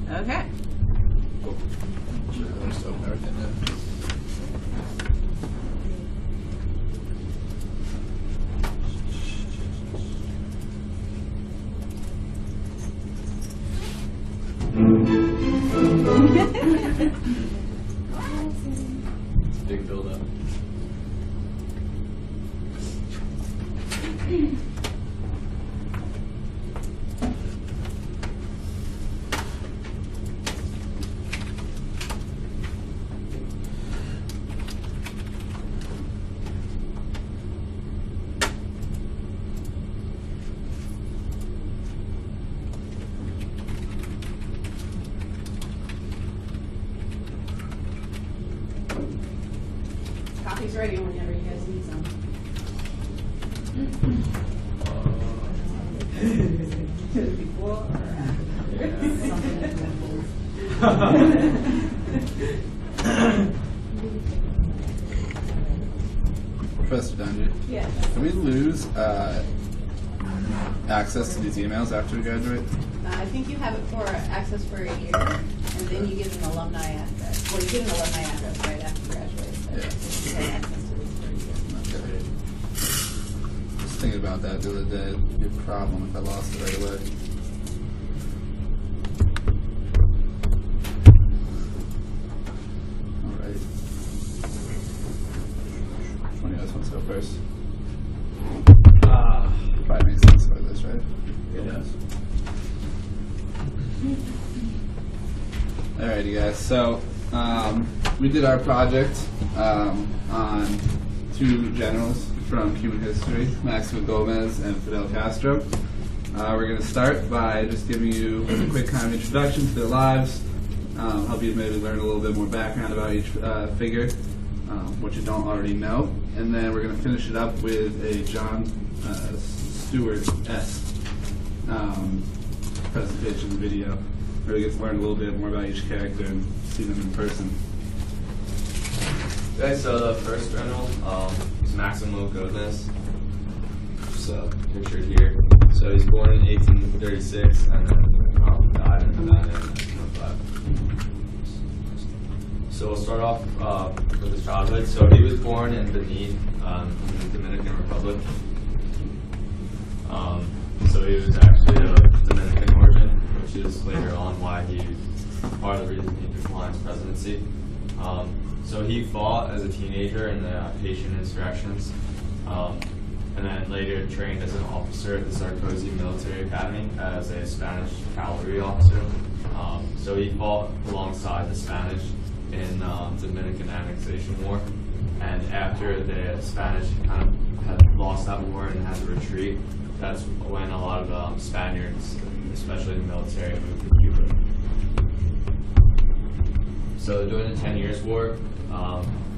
Okay. Cool. Sure, I'm just open everything now. Big build up. Coffee's ready whenever you guys need some. Before or Professor Dungy, Yeah. can we lose access to these emails after we graduate? I think you have it for access for a year, and then you get an alumni address. Well, you get an alumni address right after you graduate. So Yeah. you have access to this for a year. Okay. Just thinking about that the other day. It'd be a problem if I lost it right away. Alright. Which one of you guys wants to go first? Probably makes sense like this, right? It does. Alrighty guys, so we did our project on two generals from Cuban history, Maximo Gomez and Fidel Castro. We're going to start by just giving you a quick kind of introduction to their lives, help you maybe learn a little bit more background about each figure, what you don't already know, and then we're going to finish it up with a John Stewart-esque presentation video, where we get to learn a little bit more about each character and see them in person. Okay, so the first general is Maximo Gomez, just pictured here. So he's born in 1836 and then died in Havana in 1905. So we'll start off with his childhood. So he was born in Benin, in the Dominican Republic. So he was actually of Dominican origin, which is later on why part of the reason he declined his presidency. So he fought as a teenager in the Haitian insurrections, and then later trained as an officer at the Sarkozy Military Academy as a Spanish cavalry officer. So he fought alongside the Spanish in the Dominican Annexation War, and after the Spanish kind of had lost that war and had to retreat, that's when a lot of Spaniards, especially the military, moved to Cuba. So during the 10 Years' War,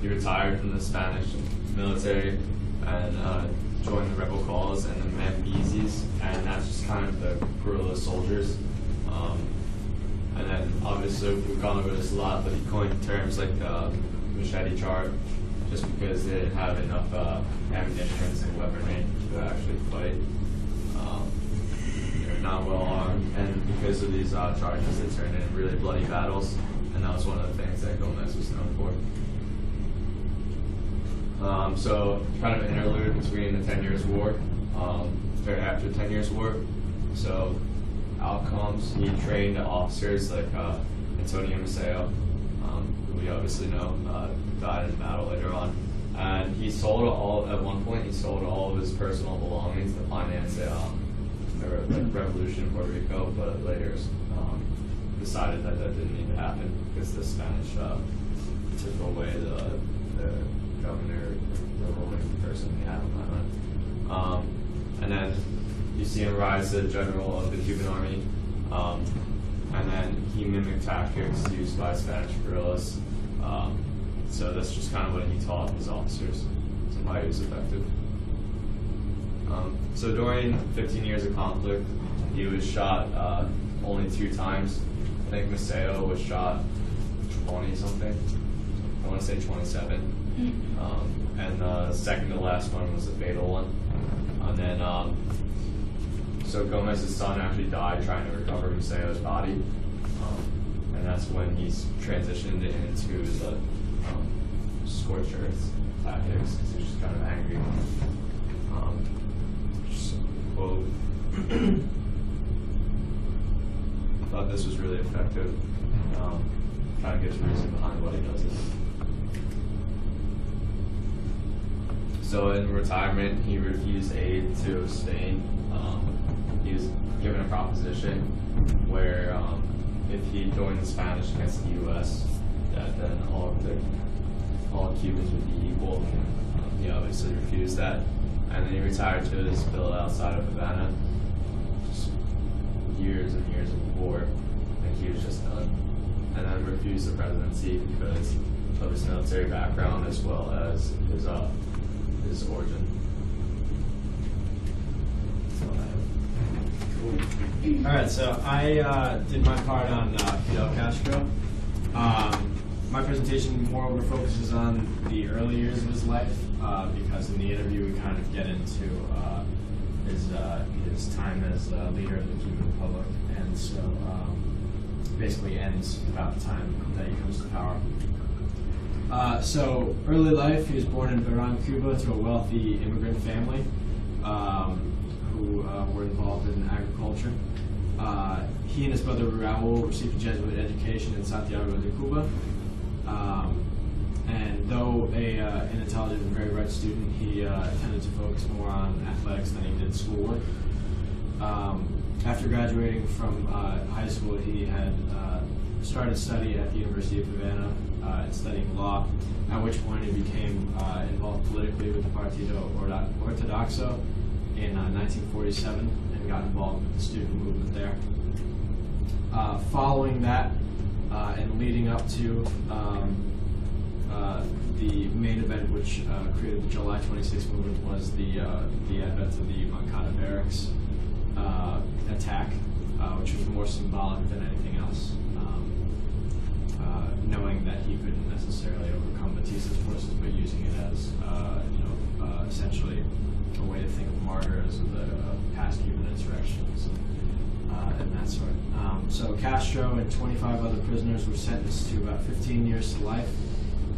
he retired from the Spanish military and joined the rebel cause and the Mambises, and that's just kind of the guerrilla soldiers. And then obviously we've gone over this a lot, but he coined terms like machete charge, just because they didn't have enough ammunition and weaponry to actually fight. They're not well armed, and because of these charges, they turned in really bloody battles, and that was one of the things that Gomez was known for. So kind of interlude between the 10 Years' War, or after the 10 Years' War. So outcomes, he trained officers like Antonio Maceo, who we obviously know died in battle later on. And he sold at one point he sold all of his personal belongings to finance the revolution in Puerto Rico, but later decided that didn't need to happen because the Spanish took away the governor, the ruling person he had on that one. And then you see him rise to general of the Cuban army, and then he mimicked tactics used by Spanish guerrillas. So that's just kind of what he taught his officers and why he was effective. So during 15 years of conflict, he was shot only 2 times. I think Maceo was shot 20-something. I want to say 27. And the second to last one was a fatal one. And then, so Gomez's son actually died trying to recover Maceo's body. and that's when he's transitioned into the scorched earth tactics, because he's just kind of angry. Just a quote. Thought this was really effective. Kind of gives reason behind why he does it. So in retirement, he refused aid to Spain. He was given a proposition where if he joined the Spanish against the U.S., that then all Cubans would be equal. He obviously refused that, and then he retired to his villa outside of Havana. Just years and years of war, and he was just done. And then refused the presidency because of his military background as well as his origin. All right, so I did my part on Fidel Castro. My presentation moreover focuses on the early years of his life because in the interview we kind of get into his time as leader of the Cuban Republic, and so basically ends about the time that he comes to power. So early life, he was born in Verón, Cuba, to a wealthy immigrant family who were involved in agriculture. He and his brother Raúl received a Jesuit education in Santiago de Cuba. And though an intelligent and very bright student, he tended to focus more on athletics than he did schoolwork. After graduating from high school, he had started study at the University of Havana and studying law, at which point he became involved politically with the Partido Ortodoxo in 1947 and got involved with the student movement there. Following that and leading up to the main event which created the July 26th movement was the advent of the Moncada barracks attack, which was more symbolic than anything else. Knowing that he couldn't necessarily overcome Batista's forces, but using it as essentially a way to think of martyrs of the past Cuban insurrections and that sort. So Castro and 25 other prisoners were sentenced to about 15 years to life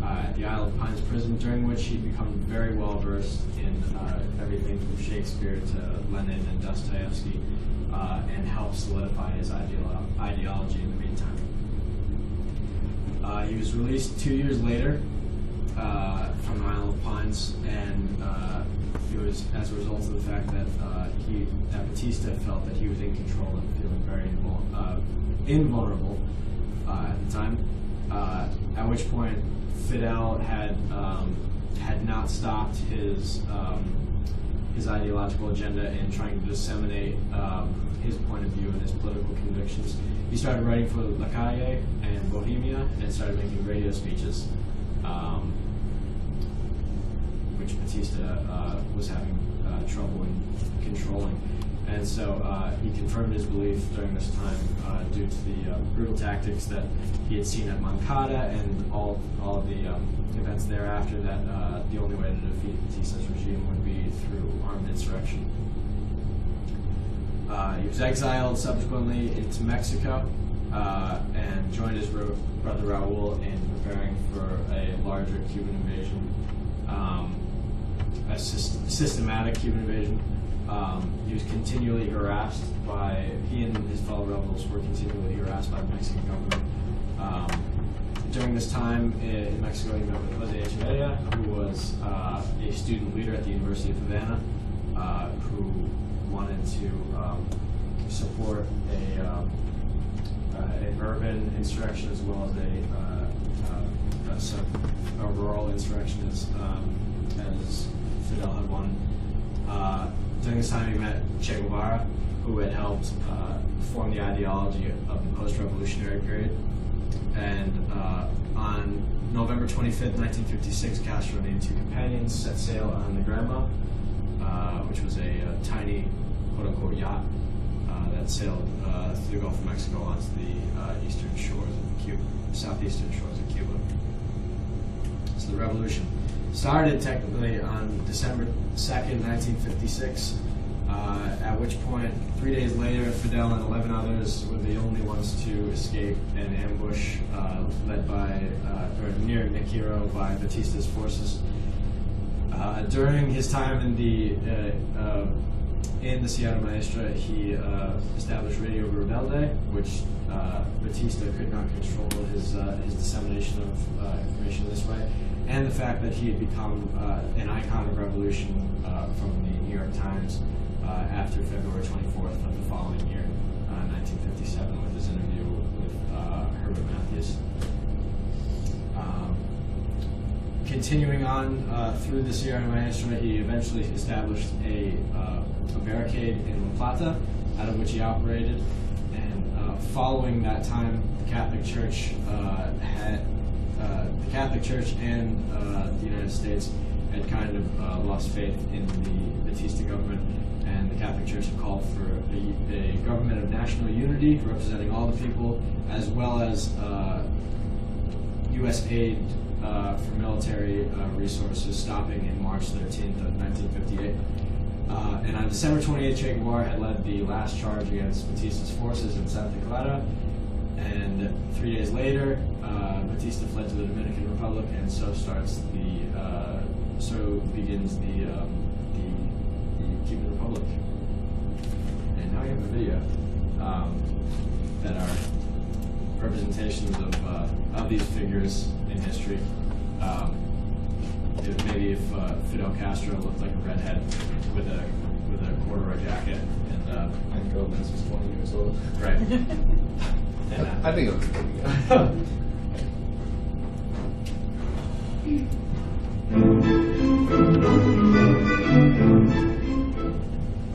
at the Isle of Pines prison, during which he'd become very well versed in everything from Shakespeare to Lenin and Dostoevsky, and helped solidify his ideology in the meantime. He was released 2 years later from the Isle of Pines, and it was as a result of the fact that Batista felt that he was in control and feeling very invulnerable at the time. At which point, Fidel had not stopped his ideological agenda in trying to disseminate his point of view and his political convictions. He started writing for La Calle and Bohemia and started making radio speeches, which Batista was having trouble in controlling. And so he confirmed his belief during this time due to the brutal tactics that he had seen at Moncada and all of the events thereafter, that the only way to defeat Batista's regime would be through armed insurrection. He was exiled subsequently into Mexico and joined his brother Raúl in preparing for a larger Cuban invasion, a systematic Cuban invasion. He was continually harassed he and his fellow rebels were continually harassed by the Mexican government. During this time in Mexico, he met with Jose Echeverria, who was a student leader at the University of Havana, who wanted to support an urban insurrection as well as a rural insurrection as Fidel had wanted. During this time, he met Che Guevara, who had helped form the ideology of the post-revolutionary period. And on November 25th, 1956, Castro named two companions, set sail on the Granma, which was a tiny, quote-unquote, yacht that sailed through the Gulf of Mexico onto the eastern shores of Cuba, southeastern shores of Cuba. So the revolution started technically on December 2nd, 1956, At which point, 3 days later, Fidel and 11 others were the only ones to escape an ambush led by, or near Nikiro by Batista's forces. During his time in the Sierra Maestra, he established Radio Rebelde, which Batista could not control his dissemination of information this way, and the fact that he had become an icon of revolution from the New York Times after February 24th of the following year, 1957, with his interview with Herbert Matthews. Continuing on through the Sierra Maestra, he eventually established a barricade in La Plata, out of which he operated. And following that time, the Catholic Church and the United States had kind of lost faith in the Batista government, and the Catholic Church had called for a government of national unity representing all the people, as well as U.S. aid for military resources stopping in March 13th of 1958. And on December 28th, Che Guevara had led the last charge against Batista's forces in Santa Clara, and 3 days later, Batista fled to the Dominican Republic, and so begins the Cuban Republic. And now we have a video that are representations of these figures in history. Maybe if Fidel Castro looked like a redhead with a corduroy jacket, And Gomez was 20 years old. right? I think it was pretty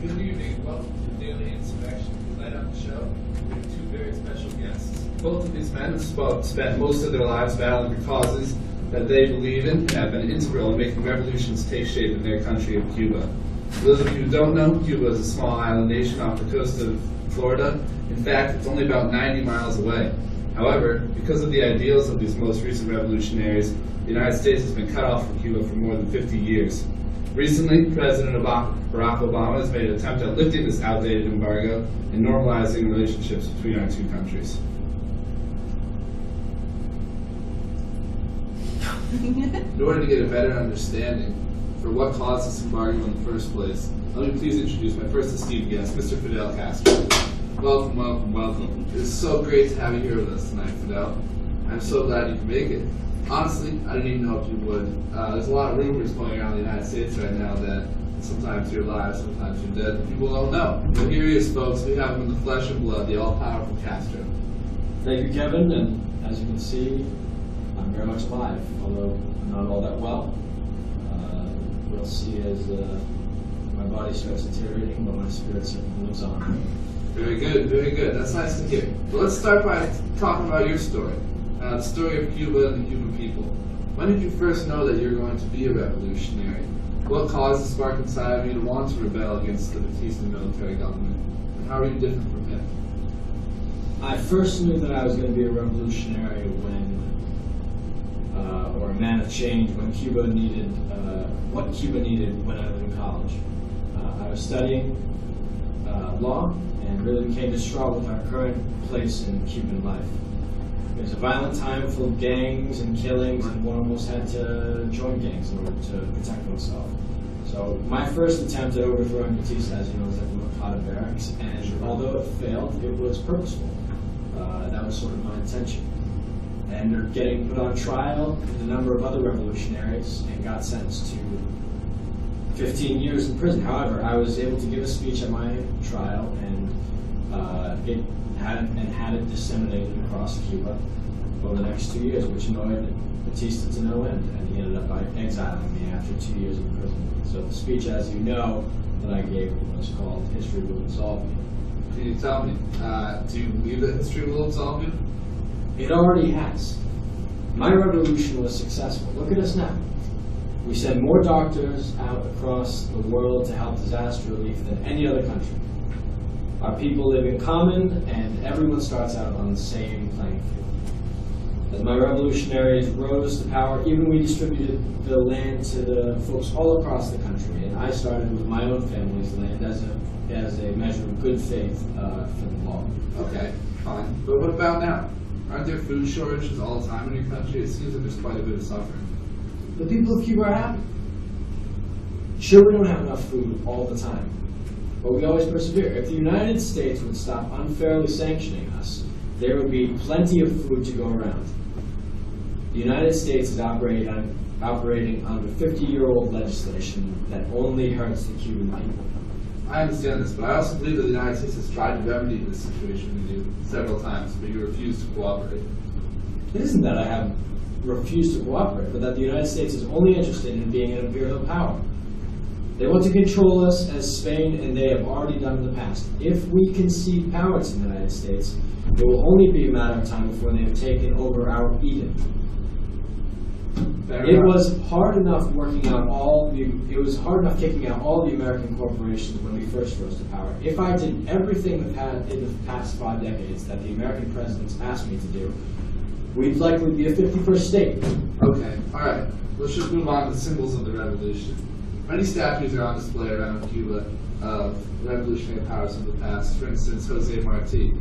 Good evening. Welcome to Daily Insurrection. Tonight on the show, we have two very special guests. Both of these men have spent most of their lives battling for causes that they believe in and have been integral in making revolutions take shape in their country of Cuba. For those of you who don't know, Cuba is a small island nation off the coast of Florida. In fact, it's only about 90 miles away. However, because of the ideals of these most recent revolutionaries, the United States has been cut off from Cuba for more than 50 years. Recently, President Barack Obama has made an attempt at lifting this outdated embargo and normalizing relationships between our two countries. In order to get a better understanding for what caused this embargo in the first place, let me please introduce my first esteemed guest, Mr. Fidel Castro. Welcome, welcome, welcome. It is so great to have you here with us tonight, Fidel. I'm so glad you could make it. Honestly, I didn't even know if you would. There's a lot of rumors going around the United States right now that sometimes you're alive, sometimes you're dead. People don't know. But here he is, folks. We have him in the flesh and blood, the all-powerful Castro. Thank you, Kevin, and as you can see, I'm very much alive, although not all that well. We'll see as my body starts deteriorating, but my spirit certainly lives on. Very good, very good. That's nice to hear. But let's start by talking about your story. The story of Cuba and the Cuban people. When did you first know that you were going to be a revolutionary? What caused the spark inside of you to want to rebel against the Batista military government? And how are you different from him? I first knew that I was going to be a revolutionary or a man of change when Cuba needed, what Cuba needed when I was in college. I was studying law and really became distraught with our current place in Cuban life. It was a violent time full of gangs and killings, and one almost had to join gangs in order to protect oneself. So my first attempt at overthrowing Batista, as you know, was at the Makata barracks, and although it failed, it was purposeful. That was sort of my intention. I ended up getting put on trial with a number of other revolutionaries and got sentenced to 15 years in prison. However, I was able to give a speech at my trial and had it disseminated across Cuba over the next 2 years, which annoyed Batista to no end, and he ended up exiling me after 2 years in prison. So the speech, as you know, that I gave was called "History Will Absolve Me." Can you tell me, do you believe that history will absolve you? It already has. My revolution was successful. Look at us now. We send more doctors out across the world to help disaster relief than any other country. Our people live in common, and everyone starts out on the same playing field. As my revolutionaries rose to power, even we distributed the land to the folks all across the country, and I started with my own family's land as a as a measure of good faith for the law. Okay, fine. But what about now? Aren't there food shortages all the time in your country? It seems like there's quite a bit of suffering. The people of Cuba are happy. Sure, we don't have enough food all the time, but we always persevere. If the United States would stop unfairly sanctioning us, there would be plenty of food to go around. The United States is operating under 50-year-old legislation that only hurts the Cuban people. I understand this, but I also believe that the United States has tried to remedy this situation with you several times, but you refuse to cooperate. It isn't that I have refused to cooperate, but that the United States is only interested in being an imperial power. They want to control us as Spain, and they have already done in the past. If we concede power to the United States, it will only be a matter of time before they have taken over our Eden. It was hard enough kicking out all the American corporations when we first rose to power. If I did everything in the past 5 decades that the American presidents asked me to do, we'd likely be a 51st state. Okay, alright. Let's just move on to the symbols of the revolution. Many statues are on display around Cuba of revolutionary powers of the past. For instance, Jose Marti.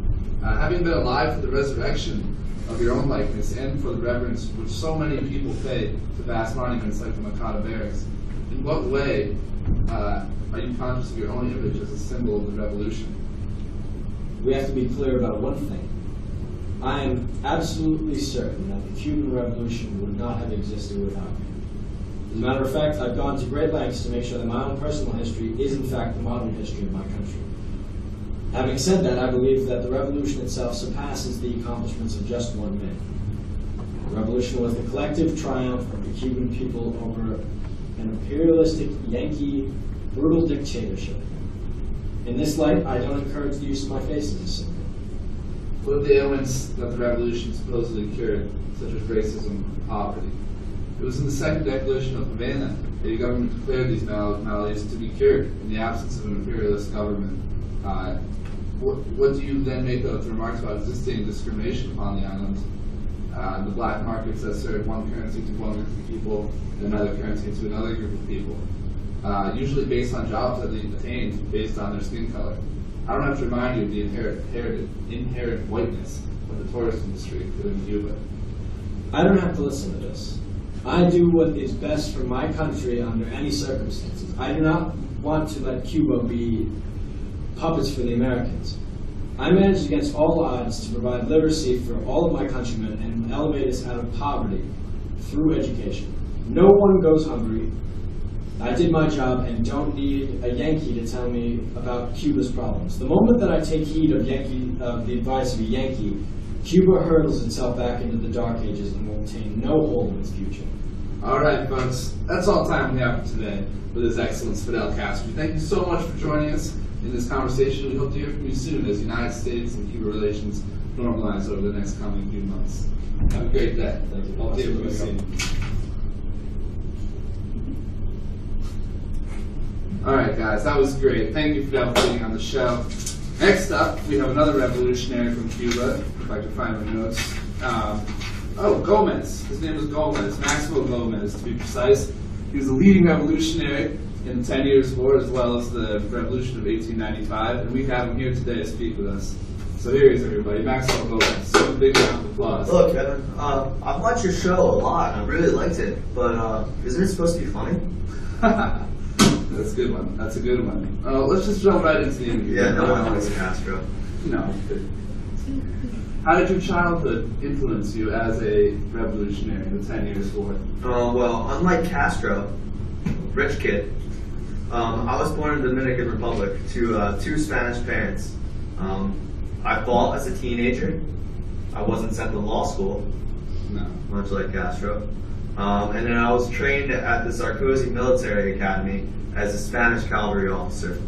Having been alive for the resurrection of your own likeness and for the reverence which so many people pay to vast monuments like the Makata Barracks, in what way are you conscious of your own image as a symbol of the revolution? We have to be clear about one thing. I am absolutely certain that the Cuban Revolution would not have existed without me. As a matter of fact, I've gone to great lengths to make sure that my own personal history is in fact the modern history of my country. Having said that, I believe that the revolution itself surpasses the accomplishments of just one man. The revolution was the collective triumph of the Cuban people over an imperialistic Yankee brutal dictatorship. In this light, I don't encourage the use of my face as a symbol. What of the ailments that the revolution supposedly cured, such as racism and poverty? It was in the second declaration of Havana that your government declared these maladies to be cured in the absence of an imperialist government. What do you then make of the remarks about existing discrimination upon the island? The black markets that serve one currency to one group of people and another currency to another group of people, usually based on jobs that they attained based on their skin color. I don't have to remind you of the inherent whiteness of the tourist industry within Cuba. I don't have to listen to this. I do what is best for my country under any circumstances. I do not want to let Cuba be puppets for the Americans. I managed against all odds to provide literacy for all of my countrymen and elevate us out of poverty through education. No one goes hungry. I did my job and don't need a Yankee to tell me about Cuba's problems. The moment that I take heed of the advice of a Yankee, Cuba hurtles itself back into the dark ages and will obtain no hold in its future. All right, folks, that's all the time we have for today with His Excellence Fidel Castro. Thank you so much for joining us in this conversation. We hope to hear from you soon as United States and Cuba relations normalize over the next coming few months. Have a great day. Thank you. Hope to hear from you soon. All right, guys, that was great. Thank you, Fidel, for being on the show. Next up, we have another revolutionary from Cuba, if I can find my notes. Gomez. His name was Gomez, Maximo Gomez, to be precise. He was a leading revolutionary in the 10 Years' War, as well as the Revolution of 1895, and we have him here today to speak with us. So here he is, everybody, Maximo Gomez. So a big round of applause. Look, Evan, I've watched your show a lot, and I really liked it, but isn't it supposed to be funny? That's a good one. That's a good one. Let's just jump right into the interview. Yeah, no one likes Castro. No. How did your childhood influence you as a revolutionary in the 10 Years' War? Well, unlike Castro, rich kid, I was born in the Dominican Republic to 2 Spanish parents. I fought as a teenager. I wasn't sent to law school, No. much like Castro. And then I was trained at the Sarkozy Military Academy as a Spanish cavalry officer.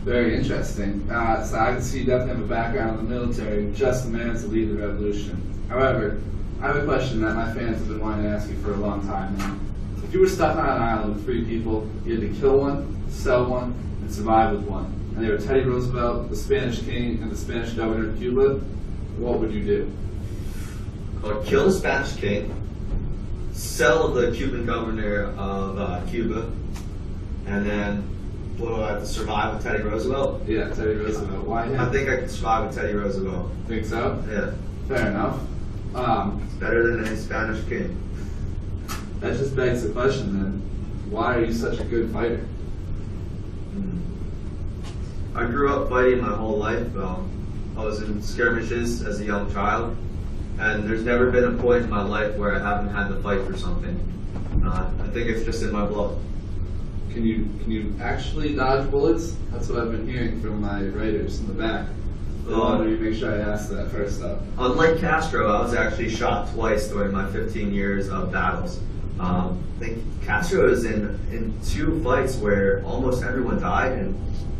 Very interesting. So I can see you definitely have a background in the military, just the man to lead the revolution. However, I have a question that my fans have been wanting to ask you for a long time now. If you were stuck on an island with 3 people, you had to kill one, sell one, and survive with one, and they were Teddy Roosevelt, the Spanish king, and the Spanish governor of Cuba, what would you do? I would kill the Spanish king, sell the Cuban governor of Cuba, and then What do I have to survive with Teddy Roosevelt? Yeah, Teddy Roosevelt. Why him? I think I could survive with Teddy Roosevelt. Think so? Yeah. Fair enough. It's better than any Spanish king. That just begs the question then, why are you such a good fighter? I grew up fighting my whole life. I was in skirmishes as a young child, and there's never been a point in my life where I haven't had to fight for something. I think it's just in my blood. Can you actually dodge bullets? That's what I've been hearing from my writers in the back. I wanted to make sure I asked that first up. Unlike Castro, I was actually shot twice during my 15 years of battles. I think Castro was in 2 fights where almost everyone died, and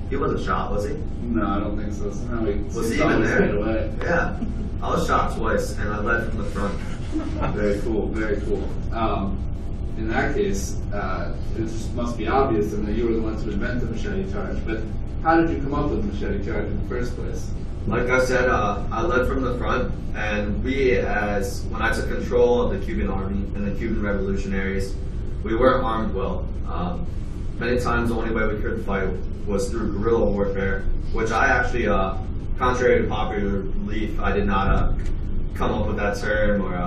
he wasn't shot, was he? No, I don't think so. Somehow Was he even there? Away. Yeah. I was shot twice, and I led from the front. Very cool, very cool. In that case, it just must be obvious that you were the ones who invented the machete charge, but how did you come up with the machete charge in the first place? Like I said, I led from the front, and when I took control of the Cuban army and the Cuban revolutionaries, we weren't armed well. Many times the only way we could fight was through guerrilla warfare, which I actually, contrary to popular belief, I did not come up with that term or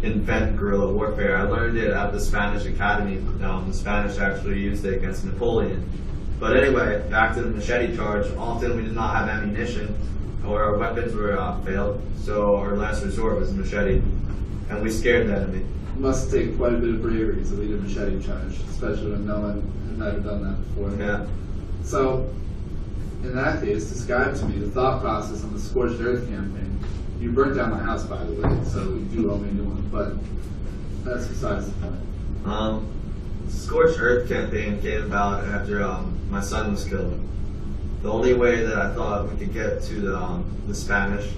invent guerrilla warfare. I learned it at the Spanish Academy. The Spanish actually used it against Napoleon. But anyway, back to the machete charge. Often we did not have ammunition, or our weapons were failed, so our last resort was machete, and we scared the enemy. It must take quite a bit of bravery to lead a machete charge, especially when no one had never done that before. Yeah. So, in that case, describe to me the thought process on the Scorched Earth campaign. You burnt down my house, by the way, so you do owe me a new one, but that's besides the point. Scorched Earth campaign came about after my son was killed. The only way that I thought we could get to the Spanish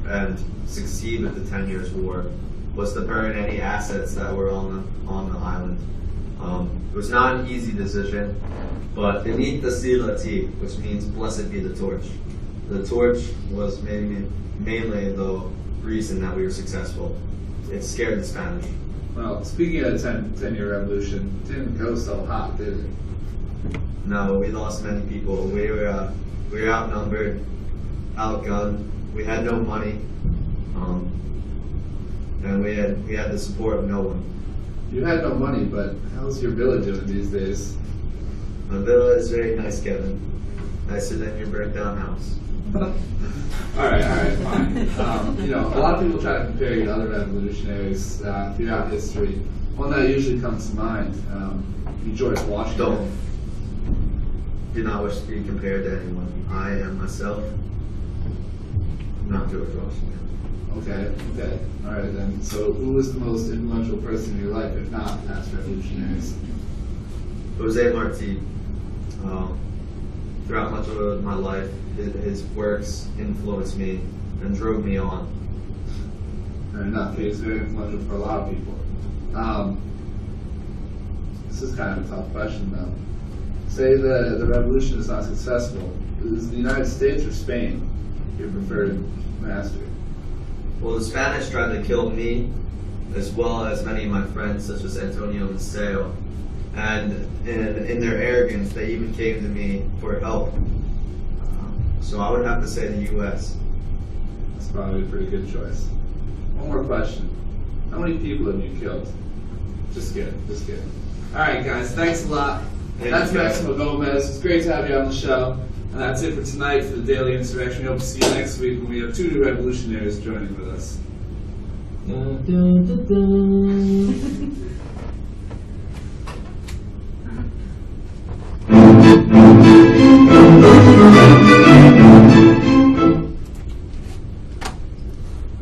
and succeed with the 10 Years' War was to burn any assets that were on the island. It was not an easy decision, but Benit Silati, which means blessed be the torch. The torch was mainly the reason that we were successful. It scared the Spanish. Well, speaking of the 10-year revolution, it didn't go so hot, did it? No, we lost many people. We were outnumbered, outgunned. We had no money, and we had the support of no one. You had no money, but how's your village doing these days? My villa is very nice, Kevin. Nicer than your burnt down house. All right, fine. A lot of people try to compare you to other revolutionaries throughout history. One that usually comes to mind, George Washington. Do not wish to be compared to anyone. I am myself, not George Washington. Okay. All right then. So, who was the most influential person in your life, if not past revolutionaries? Jose Marti. Throughout much of my life, his works influenced me and drove me on. Fair enough. He's very influential for a lot of people. This is kind of a tough question, though. Say the revolution is not successful. Is the United States or Spain your preferred master? Well, the Spanish tried to kill me, as well as many of my friends, such as Antonio Maceo. And in their arrogance, they even came to me for help. So I would have to say the U.S. That's probably a pretty good choice. One more question. How many people have you killed? Just kidding. All right, guys. Thanks a lot. That's Maximo Gomez. It's great to have you on the show. And that's it for tonight for the Daily Insurrection. We hope to see you next week when we have 2 new revolutionaries joining with us. And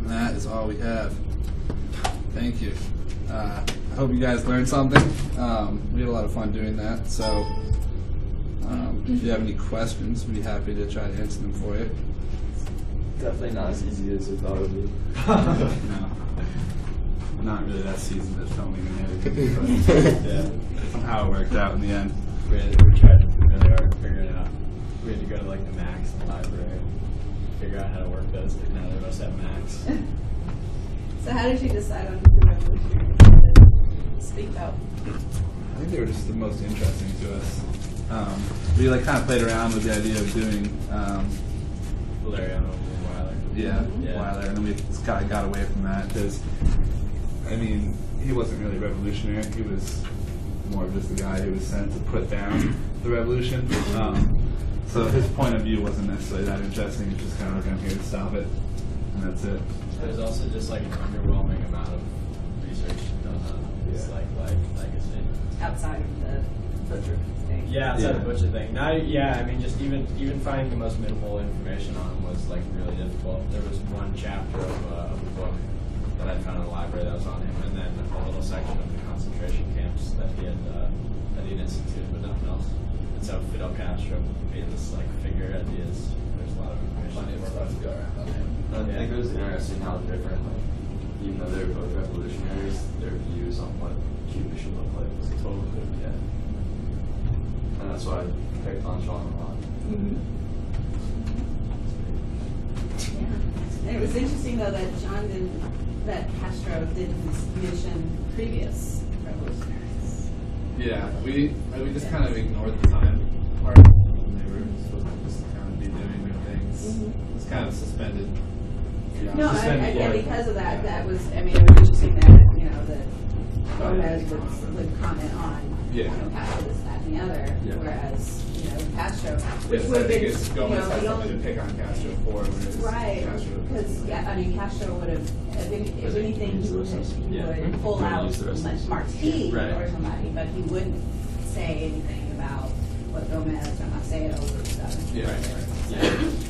that is all we have. Thank you. I hope you guys learned something. We had a lot of fun doing that. So if you have any questions, we'd be happy to try to answer them for you. Definitely not as easy as we thought it would be. No. Not really that seasoned at filming and editing, but Yeah. somehow it worked out in the end. We tried really hard to figure it out. We had to go to like the Macs in the library, figure out how to work those, because neither of us have Macs. So how did you decide on the revolutionaries to speak out? I think they were just the most interesting to us. we like kind of played around with the idea of doing Valeriano Weiler. yeah, Yeah. Weiler, and then we kind of got away from that because, I mean, he wasn't really revolutionary. He was more of just a guy who was sent to put down the revolution. So his point of view wasn't necessarily that interesting. It's just kind of like, I'm here to stop it, and that's it. There's also just like an underwhelming amount of research done on this like legacy. Outside of the Butcher thing. Yeah, outside Yeah. the Butcher thing. I mean, just even finding the most minimal information on him was like really difficult. There was one chapter of a book that I found in the library that was on him, and then a little section of the concentration camps that he had instituted, but nothing else. And so Fidel Castro being this like figure at the is there's a lot of information. Plenty of stuff to go around on him. I think it was interesting how different, like, even though they were both revolutionaries, their views on what Cuba should look like was totally different. Yeah. And that's why I picked on Sean a lot. And it was interesting though that that Castro didn't mention previous revolutionaries. Yeah, we just kind of ignored the time part when they were supposed to just kind of be doing their things. It was kind of suspended. No, Suspended, and yeah. because of that, that was, I mean, it was interesting that, you know, that Gomez would comment on, you Yeah. know, Castro this, that, and the other, Yeah. whereas, you know, Castro, which Yes, would I have think been, it's you Gomez know, has the something to only, pick on Castro for, whereas right, Castro. because, yeah, I mean, Castro would have, if anything, he would pull Or out use the rest of it. Martí Right. or somebody, but he wouldn't say anything about what Gomez or Maceo would have done. Yeah.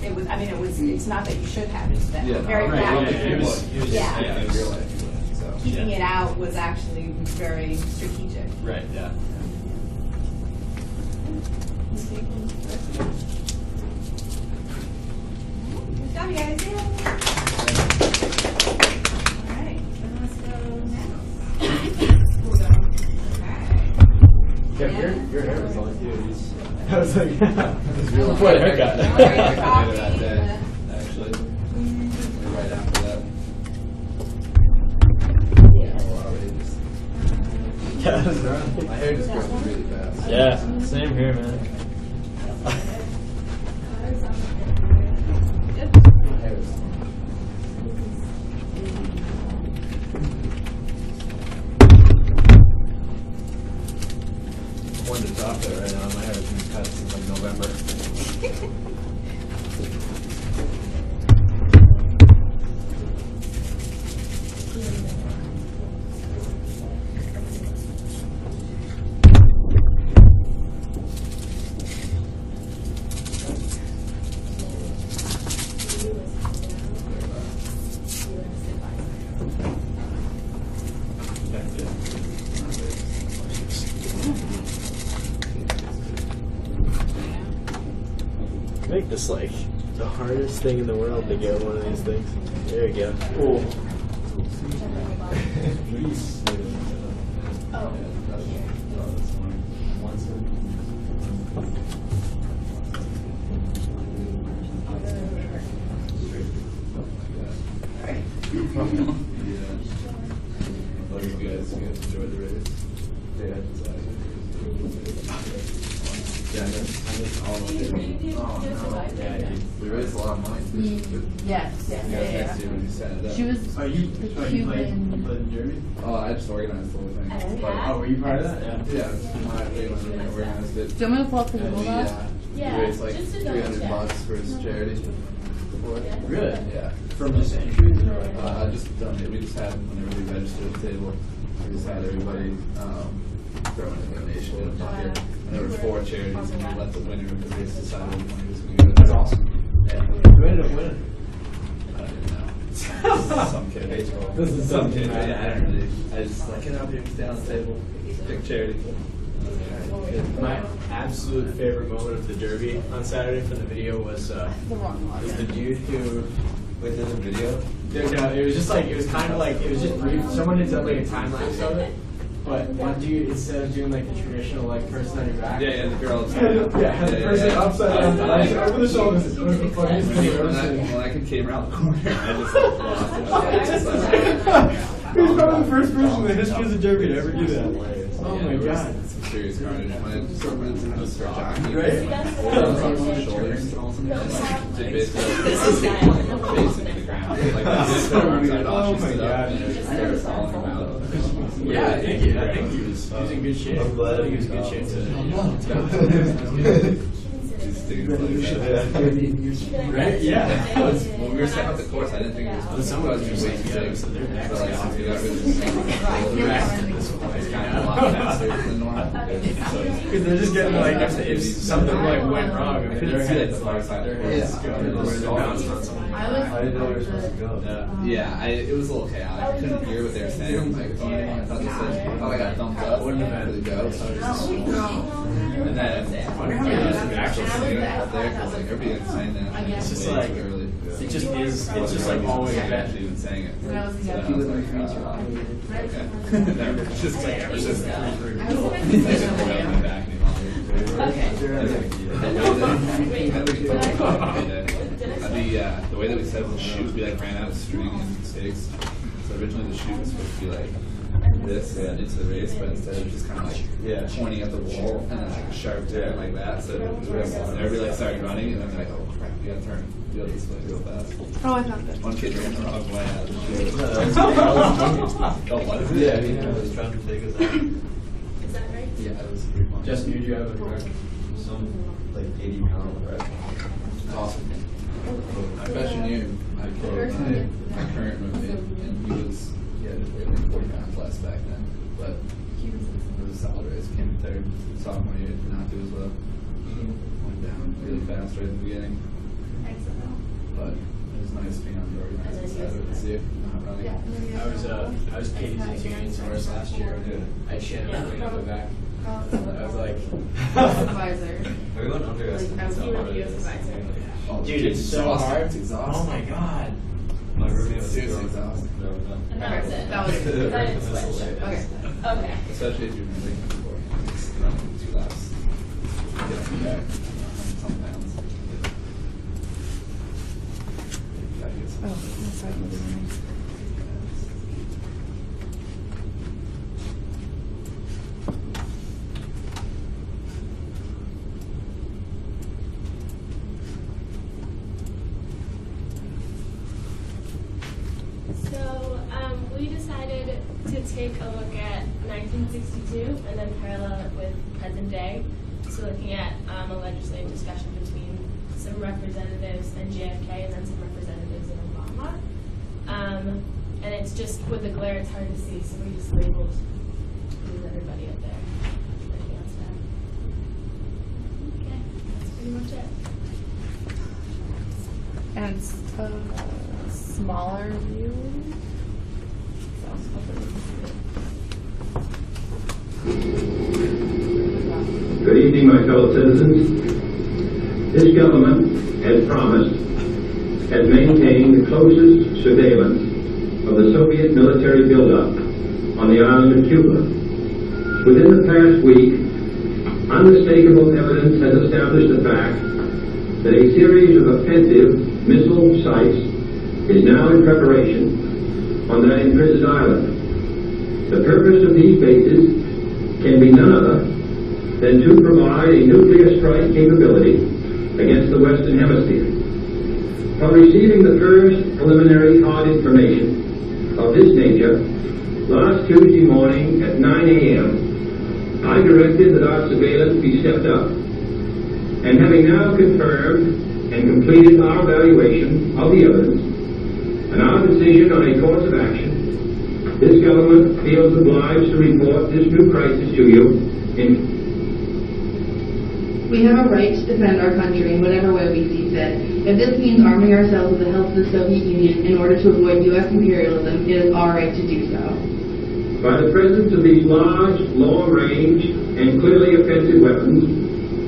It was, I mean, it's not that you should have, it's that Yeah, very right, fact yeah, that it you- was- he was yeah. Yeah, in real life, he would, so. keeping it out was actually very strategic. Right. Yeah. Good job, you guys. Yay. All right, then let's go now. We'll go. Yeah, Yeah. your hair was like dude. I was like, Real before the haircut. All right, I did it that day, coffee. actually. Right after that. Yeah. My hair just grows really fast. Yeah, same here, man. My hair is One to top there right now. My hair has been cut since like November. That's it. Make this like the hardest thing in the world to get one of these things. There you go. Cool. Hope you guys enjoyed the race. Yeah. Yeah, I missed all of it. Oh, no. Yeah, We raised a lot of money too. Yes, You guys next year when you set it up. She was Are you the played Cuban. Derby? Oh, I just organized the whole thing. But, Oh, were you part of that? Yeah. yeah, my family organized it. Do you want me to pull up the And Google we, Doc? we raised like $300 for his charity. For it. Really? Yeah. From just entries or? I just donate. We just had whenever we registered at the table, we just had everybody throw in a donation in a bucket. And there were 4 charities, and we let the winner of the race decide what money was going to go. That's awesome. Who ended up winning? I didn't know. Some kid. This is Some something, kid. right? I don't really. I just like get up here, stay on the table, pick charity. My absolute favorite moment of the Derby on Saturday from the video was The wrong one. the dude who. Wait, there's a video. No, it was just like it was kind of like it was just brief. Someone had done like a time lapse of it, but one dude instead of doing like the traditional like person on your back. Yeah, the girl. Yeah, had the person upside down, like, over the shoulders. It was the funniest thing I've ever seen. When that kid came around the corner, I just like, lost it. I was just like, He was probably the first person in the history of the Derby to ever do that. Oh yeah, my it was God. some serious carnage. My girlfriend's had to start jockeying. Right? It was on my shoulders. And like, did basically face into the ground. Like, I just put her arms out, Oh she my stood up, God. and just started falling about. Yeah, I think he was in good shape. I'm glad I think he was in good shape These things like that. Right? Yeah. When we were setting up the course, I didn't think it was Well, some I was guys just are way too together, big. so they're next. But like, since we got rid of the snow, it's kind of a lot faster than normal. Because they're just getting like, if something like went wrong, if their head's like, their head's going, or they're bouncing on something. I didn't know we were supposed to go. Yeah, it was a little chaotic. I couldn't hear what they were saying on the microphone anymore. I thought they said, I thought I got a thumbs up. Wouldn't have had really go. So I was just, and then I wonder how many years of action sitting up there because like everybody was saying that. It's just way like, too early. it just is, it's just like always been. actually even saying it. So I was like, okay. Never. Just like ever since then. They didn't hold me back any longer. The way that we set up the shoot, we like ran out of string and stakes. So originally the shoot was supposed to be like this into the race, but instead it was just kind of like pointing at the wall and then like a sharp turn like that. So everybody like started running and then they're like, oh crap, we gotta turn. Go this way real fast. Oh, I thought that. One kid ran the wrong way out of the shoot. Oh, what? Yeah, he was trying to take us out. Is that right? Yeah, it was pretty fun. Justin, who'd you have a correct? Some like 80-pound wreck. It's awesome. My freshman year, I killed my current roommate, and he had like 40 pounds less back then. But it was a solid race. Came in third. Sophomore year, did not do as well. Went down really fast right at the beginning. But it was nice being on the organizing side of it this year, not running. I was Katie's union source last year. I had Shannon clean up my back. I was like, Supervisor. Everyone underestimates how hard it is. Oh, dude, it's so hard. It's exhausting. Oh my god. My roommate was Seriously drunk. exhausting. And that was it. That was it. That didn't switch. Okay. Okay. Especially if you've been drinking before. Just running 2 laps. Get on your back. Some pounds. Oh, that's right. So we decided to take a look at 1962 and then parallel it with present day. So looking at a legislative discussion between some representatives in JFK and then some representatives in Obama. And it's just with the glare, it's hard to see, so we just labeled who's everybody up there. Anything else to add? Okay, that's pretty much it. And it's a smaller view. Good evening, my fellow citizens. This government, as promised, has maintained the closest surveillance of the Soviet military buildup on the island of Cuba. Within the past week, unmistakable evidence has established the fact that a series of offensive missile sites is now in preparation on that imprisoned island. The purpose of these bases can be none other than to provide a nuclear strike capability against the Western Hemisphere. From receiving the first preliminary hard information of this nature last Tuesday morning at 9 a.m., I directed that our surveillance be stepped up. And having now confirmed and completed our evaluation of the evidence and our decision on a course of action, this government feels obliged to report this new crisis to you in. We have a right to defend our country in whatever way we see fit. If this means arming ourselves with the help of the Soviet Union in order to avoid U.S. imperialism, it is our right to do so. By the presence of these large, long-range, and clearly offensive weapons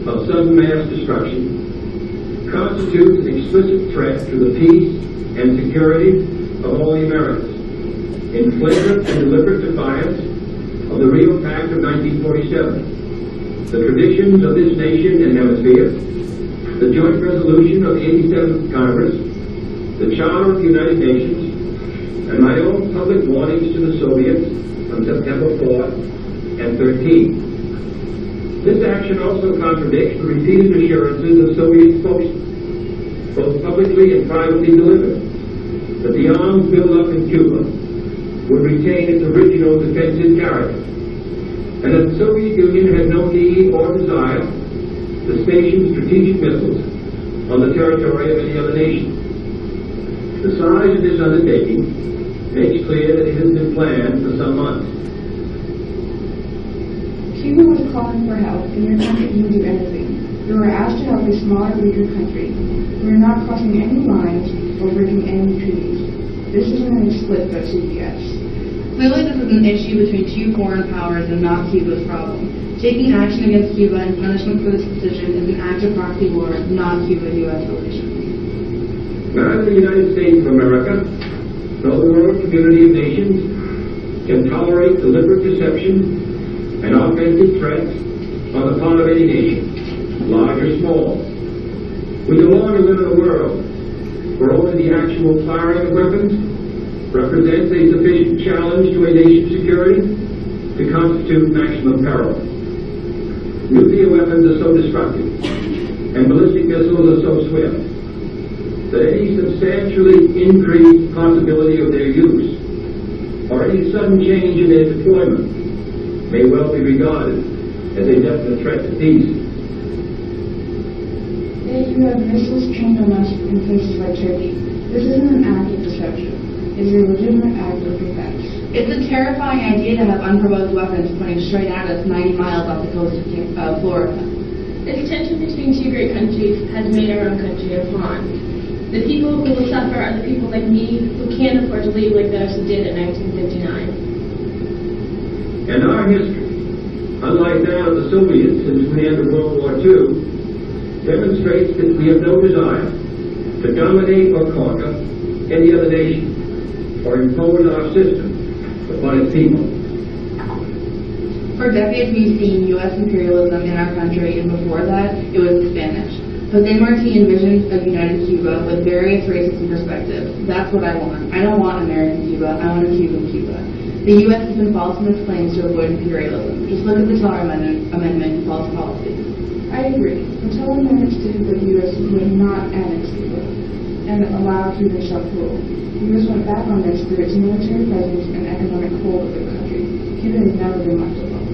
of sudden mass destruction, constitutes an explicit threat to the peace and security of all the Americans, in flagrant and deliberate defiance of the real fact of 1947. The traditions of this nation and hemisphere, the joint resolution of the 87th Congress, the Charter of the United Nations, and my own public warnings to the Soviets on September 4th and 13. This action also contradicts the repeated assurances of Soviet spokesmen, both publicly and privately delivered, that the arms buildup in Cuba would retain its original defensive character, and that the Soviet Union had no need or desire to station strategic missiles on the territory of any other nation. The size of this undertaking makes clear that it has been planned for some months. Cuba was calling for help, and your country didn't do anything. We were asked to help a smaller, weaker country. We are not crossing any lines or breaking any treaties. This isn't a split vote CPS. Clearly, this is an issue between two foreign powers and not Cuba's problem. Taking action against Cuba in punishment for this decision is an act of proxy war, not Cuba-U.S. relations. Neither the United States of America nor the world community of nations can tolerate deliberate deception and offensive threats on the part of any nation, large or small. We no longer live in a world where only the actual firing of weapons represents a sufficient challenge to a nation's security to constitute maximum peril. Nuclear weapons are so destructive, and ballistic missiles are so swift, that any substantially increased possibility of their use, or any sudden change in their deployment, may well be regarded as a definite threat to peace. Yet you have missiles trained on us in places like Turkey. This isn't an act of deception. It's a legitimate act of defense. It's a terrifying idea to have unprovoked weapons pointing straight at us 90 miles off the coast of Florida. This tension between two great countries has made our own country a pawn. The people who will suffer are the people like me who can't afford to leave like those who did in 1959. And our history, unlike that of the Soviets since the end of World War II, demonstrates that we have no desire to dominate or conquer any other nation or impose our system upon its people. For decades, we've seen U.S. imperialism in our country, and before that, it was the Spanish. Jose Marti envisioned a united Cuba with various races and perspectives. That's what I want. I don't want American Cuba. I want a Cuban Cuba. The U.S. has been false in its claims to avoid imperialism. Just look at the Tar Amendment and false policy. I agree. Until the amendments did, the U.S. would not annex Cuba and allow Cuban self-rule. The U.S. went back on this through its military presence and economic hold of the country. Cuba has never been left alone.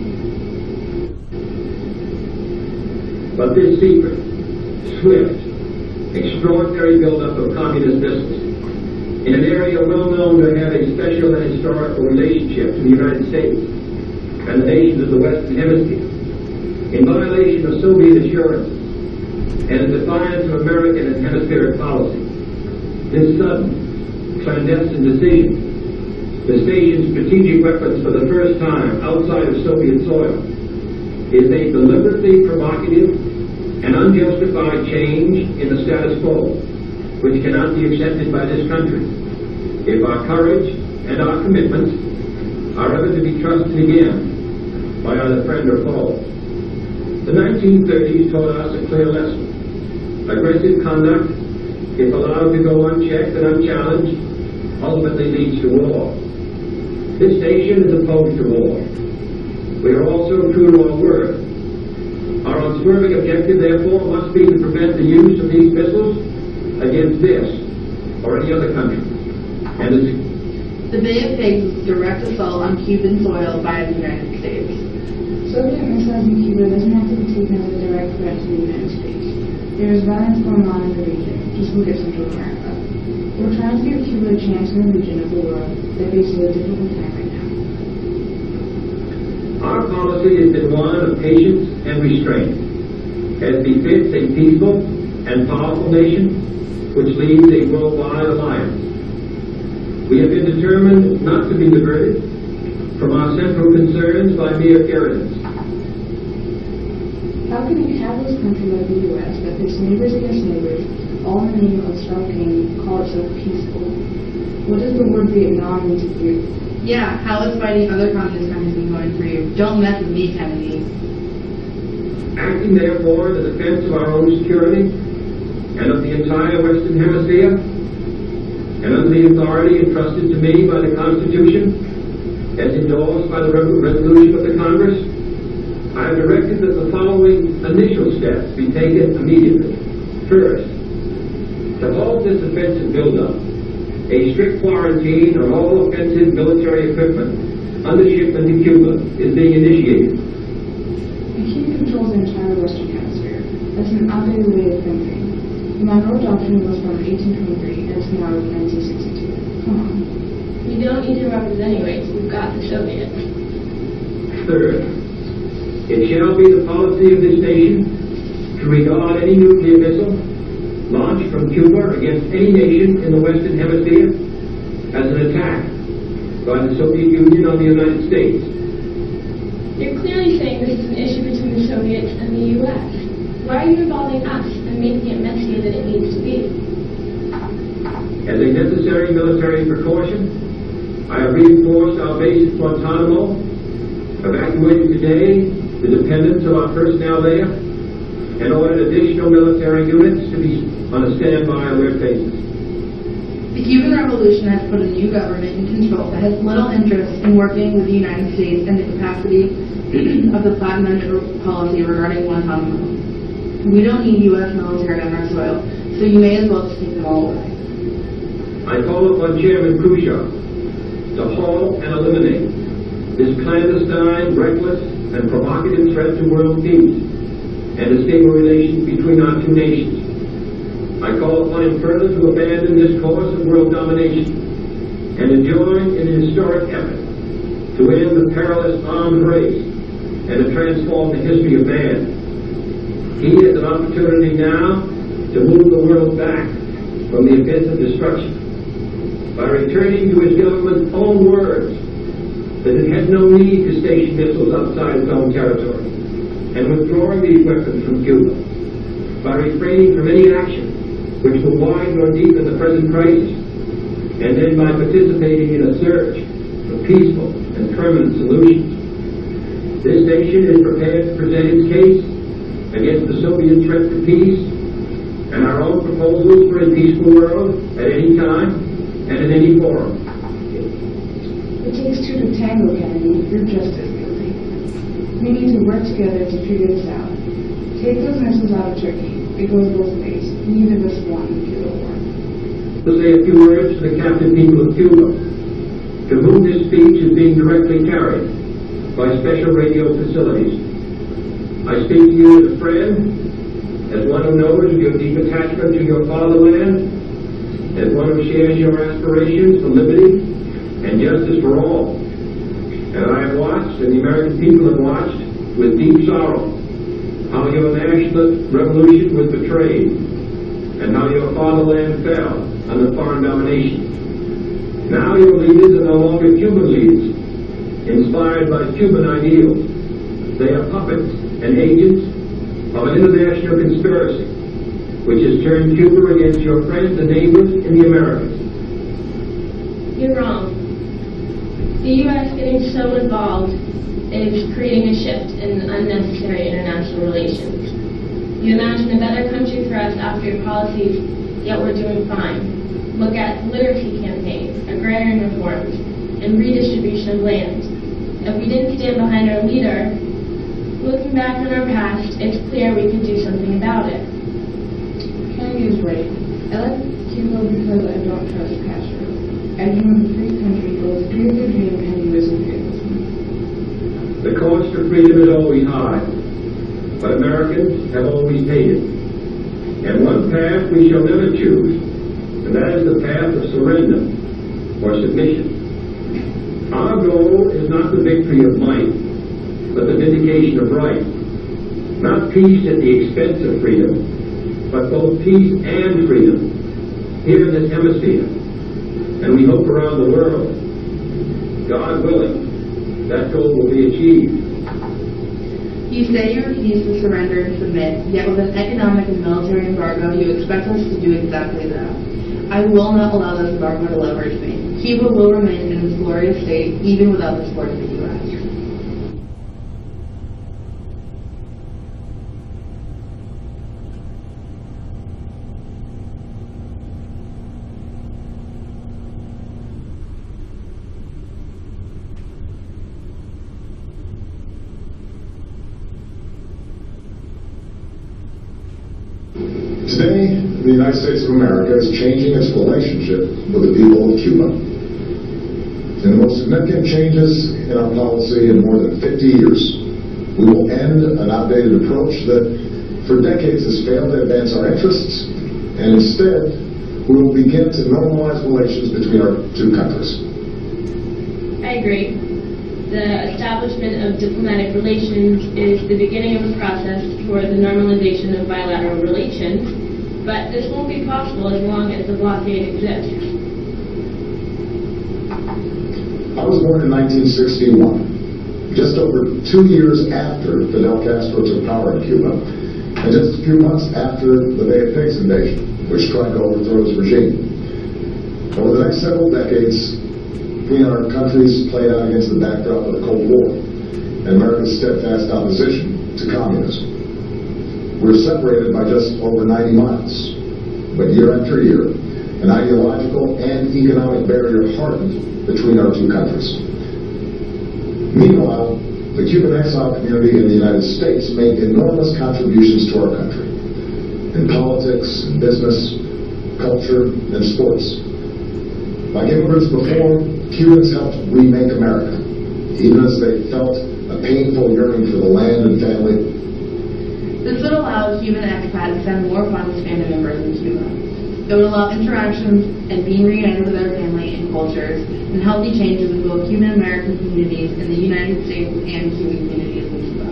But this secret, swift, extraordinary buildup of communist missiles in an area well known to have a special and historical relationship to the United States and the nations of the Western Hemisphere, in violation of Soviet assurances and in defiance of American and hemispheric policy, this sudden, clandestine decision to station strategic weapons for the first time outside of Soviet soil is a deliberately provocative and unjustified change in the status quo, which cannot be accepted by this country if our courage and our commitments are ever to be trusted again by either friend or foe. The 1930s taught us a clear lesson. Aggressive conduct, if allowed to go unchecked and unchallenged, ultimately leads to war. This nation is opposed to war. We are also true to our word. Our unswerving objective, therefore, must be to prevent the use of these missiles against this or any other country. And the Bay of Pigs is a direct assault on Cuban soil by the United States. Soviet missiles in Cuba doesn't have to be taken as a direct threat to the United States. There is violence going on in the region. Just look at Central America. We're trying to give Cuba a chance in the region of the world that faces a difficult time right now. Our policy has been one of patience and restraint, as befits a peaceful and powerful nation which leads a worldwide alliance. We have been determined not to be diverted from our central concerns by mere irritants. How can a capitalist country like the U.S. that pits neighbors against neighbors, all in the name of self-gain, call itself peaceful? What does the word Vietnam mean to you? Yeah, how is fighting other communist countries been going for you? Don't mess with me, Kennedy. Acting, therefore, in the defense of our own security and of the entire Western Hemisphere, and under the authority entrusted to me by the Constitution, as endorsed by the resolution of the Congress, I have directed that the following initial steps be taken immediately. First, to halt this offensive buildup, a strict quarantine on all offensive military equipment under shipment to Cuba is being initiated. Cuba controls the entire Western Hemisphere. That's an outdated way of thinking. The Monroe Doctrine was from 1823 and it's now 1962. Come on. We don't need to rub it anyways. We've got the Soviets. Third, it shall be the policy of this nation to regard any nuclear missile launched from Cuba against any nation in the Western Hemisphere as an attack by the Soviet Union on the United States. You're clearly saying this is an issue between the Soviets and the U.S. Why are you involving us and making it messier than it needs to be? As a necessary military precaution, I have reinforced our base at Guantanamo, evacuated today the dependents of our personnel there, and ordered additional military units to be on a standby alert basis. The Cuban Revolution has put a new government in control that has little interest in working with the United States and the capacity of the Platinum policy regarding Guantanamo. We don't need U.S. military on our soil, so you may as well just take them all away. I call upon Chairman Khrushchev to halt and eliminate this clandestine, reckless, and provocative threat to world peace and to stable relations between our two nations. I call upon him further to abandon this course of world domination and to join in an historic effort to end the perilous arms race and to transform the history of man. He has an opportunity now to move the world back from the abyss of destruction by returning to his government's own words that it had no need to station missiles outside its own territory, and withdrawing these weapons from Cuba, by refraining from any action which will widen or deepen the present crisis, and then by participating in a search for peaceful and permanent solutions. This nation is prepared to present its case against the Soviet threat to peace and our own proposals for a peaceful world at any time and in any forum. It takes two to tango, Kennedy. You're just as guilty. We need to work together to figure this out. Take those missiles out of Turkey. It goes both ways. Neither of us want a nuclear war. To say a few words to the captive people of Cuba, to whom this speech is being directly carried by special radio facilities. I speak to you as a friend, as one who knows of your deep attachment to your fatherland, as one who shares your aspirations for liberty and justice for all. And I have watched, and the American people have watched, with deep sorrow, how your nationalist revolution was betrayed, and how your fatherland fell under foreign domination. Now your leaders are no longer Cuban leaders, inspired by Cuban ideals. They are puppets and agents of an international conspiracy, which has turned Cuba against your friends and neighbors in the Americas. You're wrong. The U.S. getting so involved is creating a shift in unnecessary international relations. You imagine a better country for us after your policies, yet we're doing fine. Look at literacy campaigns, agrarian reforms, and redistribution of land. If we didn't stand behind our leader, looking back on our past, it's clear we could do something about it. Kennedy is right. I like Cuba because I don't trust Castro. I dream of a free country, but it's clear the dream Kennedy was imperialism. The cost of freedom is always high, but Americans have always paid it. And one path we shall never choose, and that is the path of surrender or submission. Our goal is not the victory of might, but the vindication of right. Not peace at the expense of freedom, but both peace and freedom here in this hemisphere, and we hope around the world. God willing, that goal will be achieved. You say you refuse to surrender and submit, yet with an economic and military embargo, you expect us to do exactly that. I will not allow this embargo to leverage me. Cuba will remain in its glorious state, even without the support of the U.S. the United States of America is changing its relationship with the people of Cuba. In the most significant changes in our policy in more than 50 years, we will end an outdated approach that for decades has failed to advance our interests, and instead we will begin to normalize relations between our two countries. I agree. The establishment of diplomatic relations is the beginning of a process toward the normalization of bilateral relations, but this won't be possible as long as the blockade exists. I was born in 1961, just over 2 years after Fidel Castro took power in Cuba, and just a few months after the Bay of Pigs invasion, which tried to overthrow his regime. Over the next several decades, we and our countries played out against the backdrop of the Cold War and America's steadfast opposition to communism. We were separated by just over 90 miles, but year after year, an ideological and economic barrier hardened between our two countries. Meanwhile, the Cuban exile community in the United States made enormous contributions to our country in politics, in business, culture, and sports. Like immigrants before, Cubans helped remake America, even as they felt a painful yearning for the land and family. This would allow Cuban expats to spend more fun with family members in Cuba. It would allow interactions and being reunited with their family and cultures, and healthy changes in both Cuban American communities in the United States and Cuban communities in Cuba.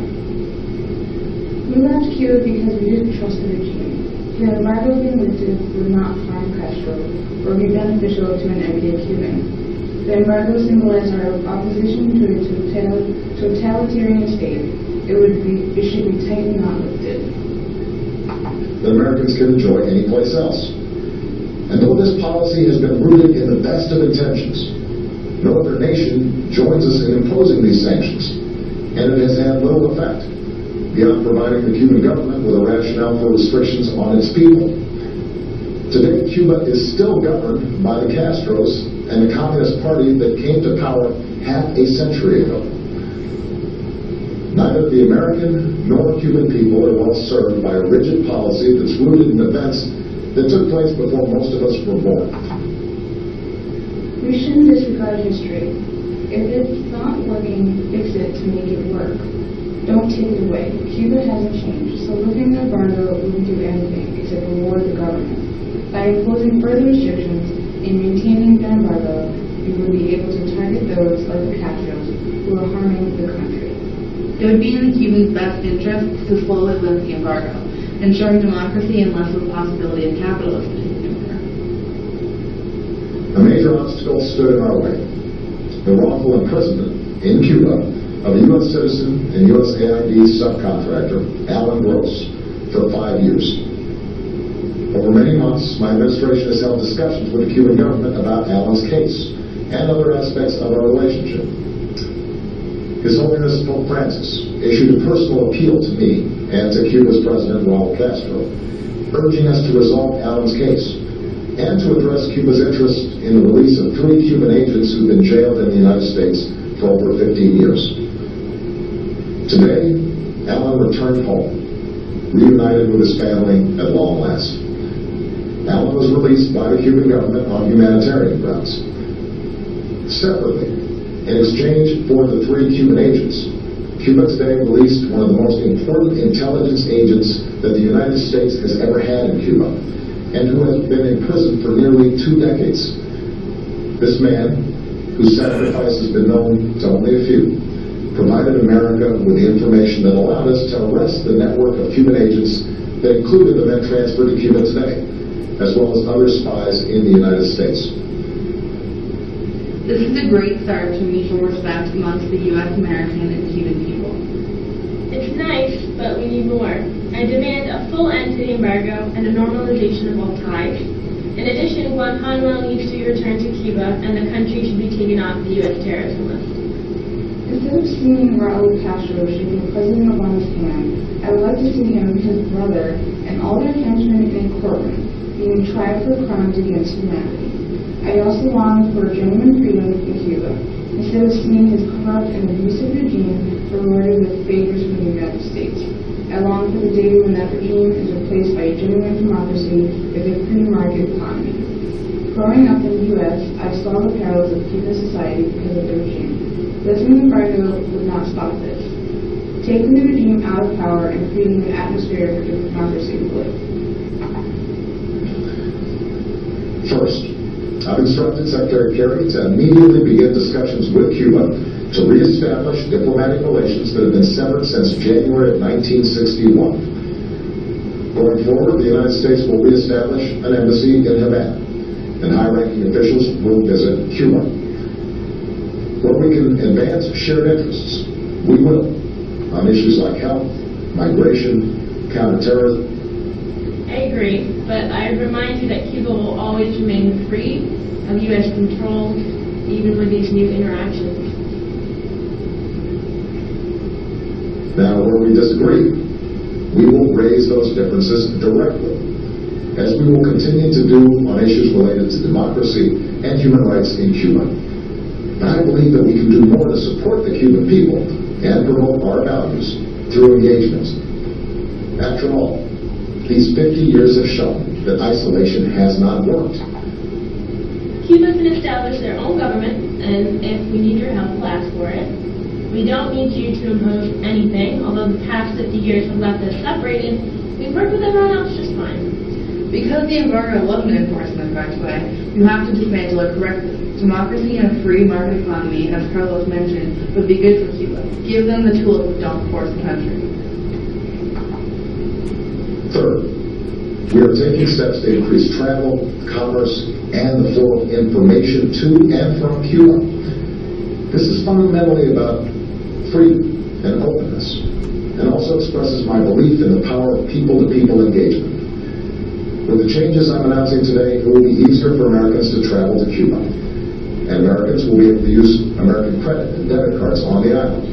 We left Cuba because we didn't trust the regime. The embargo being lifted would not harm Castro or be beneficial to an everyday Cuban. The embargo symbolized our opposition to a totalitarian state. It should be tightened, not lifted. That Americans can enjoy anyplace else. And though this policy has been rooted in the best of intentions, no other nation joins us in imposing these sanctions, and it has had little effect beyond providing the Cuban government with a rationale for restrictions on its people. Today, Cuba is still governed by the Castros and the Communist Party that came to power half a century ago. Neither the American nor Cuban people are well served by a rigid policy that's rooted in events that took place before most of us were born. We shouldn't disregard history. If it's not working, fix it to make it work. Don't take it away. Cuba hasn't changed, so lifting the embargo wouldn't do anything except reward the government. By imposing further restrictions and maintaining the embargo, we would be able to target those like the Castros who are harming the country. It would be in the Cubans' best interest to slowly lift the embargo, ensuring democracy and less of the possibility of capitalism taking over. A major obstacle stood in our way: the wrongful imprisonment in Cuba of a U.S. citizen and USAID subcontractor, Alan Gross, for 5 years. Over many months, my administration has held discussions with the Cuban government about Alan's case and other aspects of our relationship. His Holiness Pope Francis issued a personal appeal to me and to Cuba's President Raul Castro, urging us to resolve Alan's case and to address Cuba's interest in the release of 3 Cuban agents who've been jailed in the United States for over 15 years. Today, Alan returned home, reunited with his family at long last. Alan was released by the Cuban government on humanitarian grounds. Separately, in exchange for the 3 Cuban agents, Cuba today released one of the most important intelligence agents that the United States has ever had in Cuba, and who has been in prison for nearly 2 decades. This man, whose sacrifice has been known to only a few, provided America with the information that allowed us to arrest the network of Cuban agents that included the men transferred to Cuba today, as well as other spies in the United States. This is a great start to mutual respect amongst the U.S. American and Cuban people. It's nice, but we need more. I demand a full end to the embargo and a normalization of all ties. In addition, Guantanamo needs to be returned to Cuba, and the country should be taken off the U.S. terrorism list. Instead of seeing Raul Castro shaking President Obama's hand, I would like to see him, his brother, and all their henchmen in a courtroom being tried for crimes against humanity. I also long for genuine freedom in Cuba, instead of seeing his corrupt and abusive regime rewarded with favors from the United States. I long for the day when that regime is replaced by a genuine democracy with a free market economy. Growing up in the U.S., I saw the perils of Cuban society because of the regime. Lifting the embargo would not stop this. Taking the regime out of power and creating an atmosphere for democracy would live. First, I've instructed Secretary Kerry to immediately begin discussions with Cuba to reestablish diplomatic relations that have been severed since January of 1961. Going forward, the United States will reestablish an embassy in Havana, and high-ranking officials will visit Cuba. Where we can advance shared interests, we will, on issues like health, migration, counterterrorism. I agree, but I remind you that Cuba will always remain free of U.S. control, even with these new interactions. Now, where we disagree, we will raise those differences directly, as we will continue to do on issues related to democracy and human rights in Cuba. But I believe that we can do more to support the Cuban people and promote our values through engagement. After all, these 50 years have shown that isolation has not worked. Cuba can establish their own government, and if we need your help, we'll ask for it. We don't need you to impose anything, although the past 50 years have left us separated. We've worked with everyone else just fine. Because the embargo wasn't enforced in the correct way, you have to dismantle it correctly. Democracy and a free market economy, as Carlos mentioned, would be good for Cuba. Give them the tools, but don't force the country. Third, we are taking steps to increase travel, commerce, and the flow of information to and from Cuba. This is fundamentally about freedom and openness, and also expresses my belief in the power of people-to-people engagement. With the changes I'm announcing today, it will be easier for Americans to travel to Cuba, and Americans will be able to use American credit and debit cards on the island.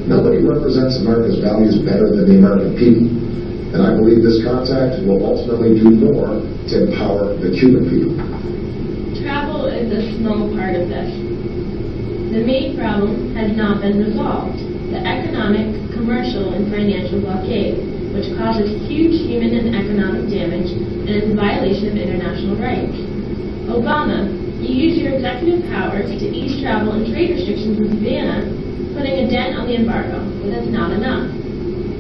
Nobody represents America's values better than the American people, and I believe this contact will ultimately do more to empower the Cuban people. Travel is a small part of this. The main problem has not been resolved: the economic, commercial, and financial blockade, which causes huge human and economic damage and is a violation of international rights. Obama, you use your executive powers to ease travel and trade restrictions with Havana, putting a dent on the embargo, but that's not enough.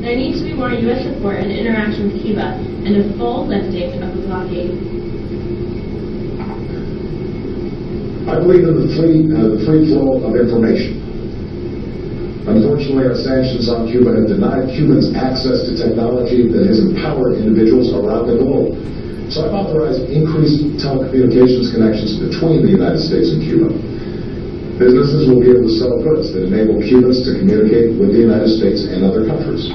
There needs to be more U.S. support and interaction with Cuba and a full lifting of the blockade. I believe in the free flow of information. Unfortunately, our sanctions on Cuba have denied Cubans access to technology that has empowered individuals around the globe. So I've authorized increased telecommunications connections between the United States and Cuba. Businesses will be able to sell goods that enable Cubans to communicate with the United States and other countries.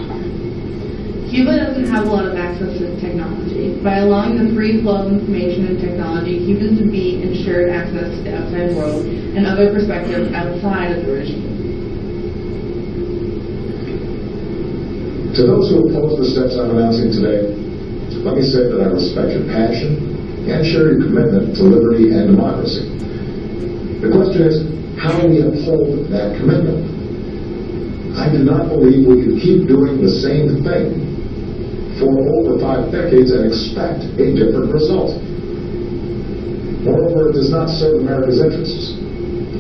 Cuba doesn't have a lot of access to technology. By allowing the free flow of information and technology, Cubans would be ensured access to the outside world and other perspectives outside of the regime. To those who oppose the steps I'm announcing today, let me say that I respect your passion and share your commitment to liberty and democracy. The question is, how do we uphold that commitment? I do not believe we can keep doing the same thing for over 5 decades and expect a different result. Moreover, it does not serve America's interests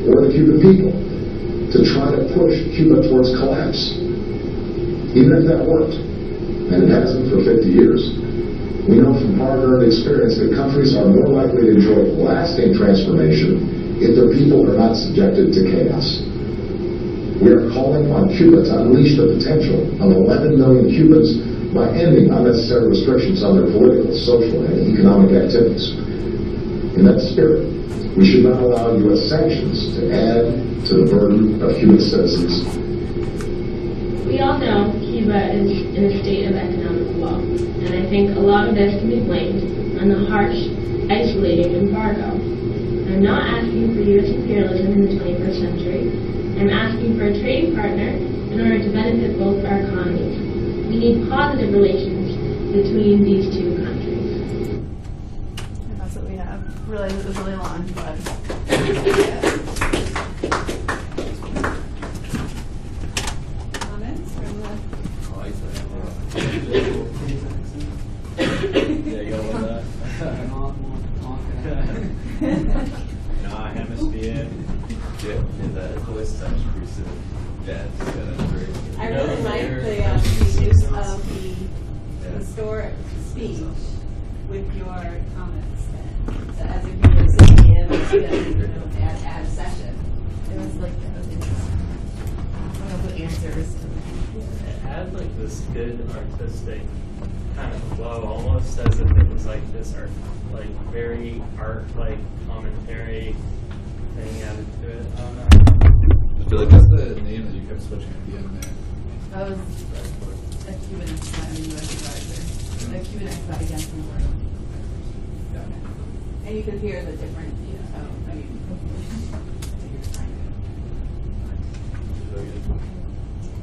or the Cuban people to try to push Cuba towards collapse. Even if that worked, and it hasn't for 50 years, we know from hard-earned experience that countries are more likely to enjoy lasting transformation if their people are not subjected to chaos. We are calling on Cuba to unleash the potential of 11 million Cubans by ending unnecessary restrictions on their political, social, and economic activities. In that spirit, we should not allow U.S. sanctions to add to the burden of Cuban citizens. We all know Cuba is in a state of economic woe, and I think a lot of this can be blamed on the harsh, isolating embargo. I'm not asking for U.S. imperialism in the 21st century. I'm asking for a trading partner in order to benefit both our economies. We need positive relations between these two countries. And that's what we have. Realize it was really long, but comments from the Nah, hemisphere. Yeah, that voice is actually pretty sick. Yeah, that's great. I really like the use of the historic speech with your comments. So as if you were sitting in at a session. It was like one of the answers. It had like this good artistic kind of flow, almost as if it was like this art, like very art-like commentary thing added to it. I don't know. I feel like that's the name that you kept switching at the end there. That was a Cuban expat in the U.S. advisor. A Cuban expat against Memorial. Yeah. And you could hear the different, I mean,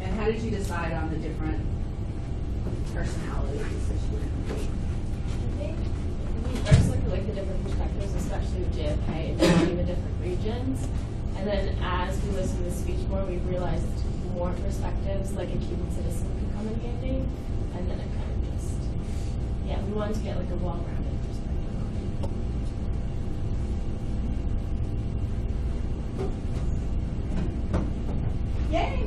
and how did you decide on the different personalities that you were going I think we first looked at like the different perspectives, especially with JFK and showing the different regions. And then as we listened to the speech more, we realized more perspectives, like a Cuban citizen could come in handy. And then it kind of just, yeah, we wanted to get like a well-rounded perspective on it. Yay!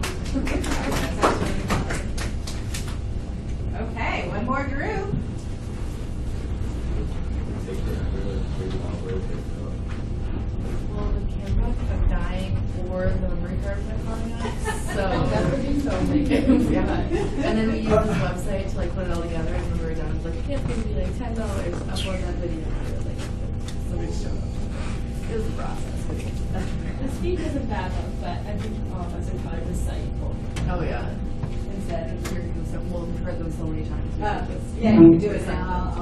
Okay, one more group. Well, the camera kept dying or the memory card kept calling us. So that would be so amazing. Yeah. And then we used this website to like put it all together, and when we were done, it was like, it's gonna be like $10, upload that video. And we were like, somebody showed up. It was a process. The speech isn't bad though, but I think all of us are probably the site full. Oh yeah. Instead of hearing them so, well, we've heard them so many times. Yeah, you can do it now.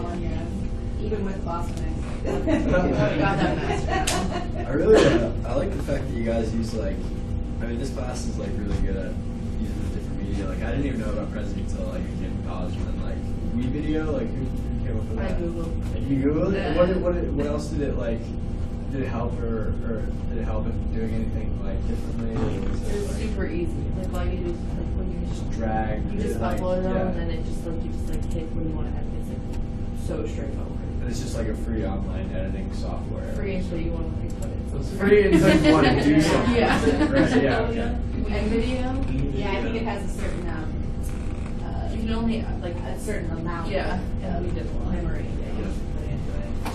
Even with Boston accent. Got that master. I really I like the fact that you guys use like, I mean, this class is like really good at using the different media. Like, I didn't even know about Prezi until like I came to college, and then like WeVideo, like who came up with that? I Googled. And you Googled it? Yeah. What else did it like? Did it help or did it help in doing anything like differently? Or was It was like, super easy. Like all you do is like when you just drag? you just like, upload them, yeah. and then it just like you just like hit when you want to edit. It's like so straightforward. And it's just like a free online editing software. Free until you want to like put it. So it's free until you want to do something. Yeah. Right, yeah, okay. And video. Yeah, I think it has a certain You can only like a certain amount. Yeah, and we did a lot. Memory.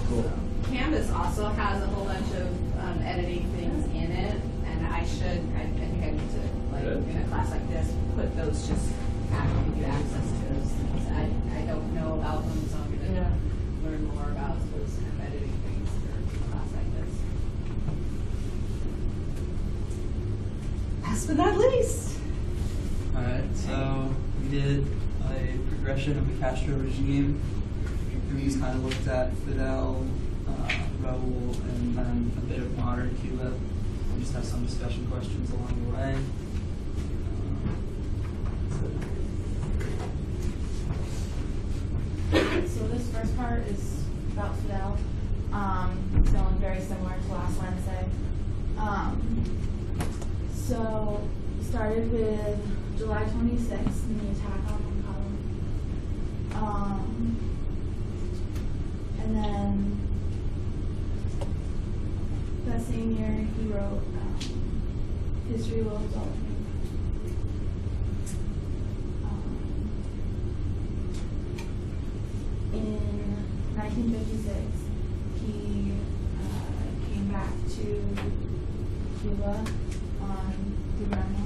Cool. Canvas also has a whole bunch of editing things in it, and I think I need to, like, in a class like this, put those just give you access to those things. I don't know about them, so I'm going to learn more about those kind of editing things for a class like this. Last but not least. Alright, so we did a progression of the Castro regime. We kind of looked at Fidel, Raul, and then a bit of modern Cuba. We just have some discussion questions along the way. So this first part is about Fidel. So very similar to last Wednesday. So started with July 26th and the attack on Moncada. And then that same year he wrote History Will Absolve Me. In 1956, he came back to Cuba on Guillermo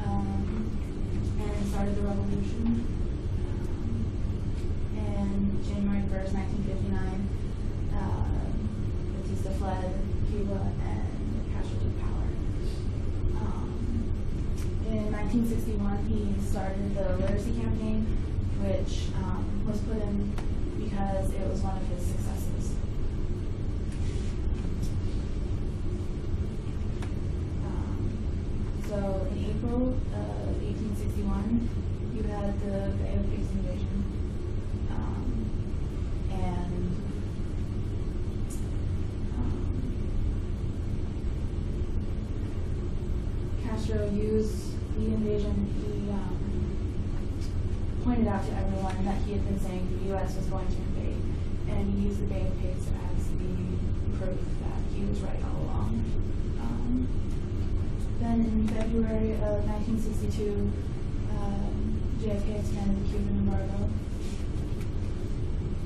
and started the revolution. And January 1st, 1959, Batista fled Cuba and Castro took power. In 1961, he started the literacy campaign, which was put in because it was one of his successes. So in April of 1861, you had the Bay of Pigs invasion. Castro used the invasion. He pointed out to everyone that he had been saying the U.S. was going to invade, and he used the Bay of Pigs as the proof that he was right all along. Then in February of 1962, JFK extended the Cuban embargo.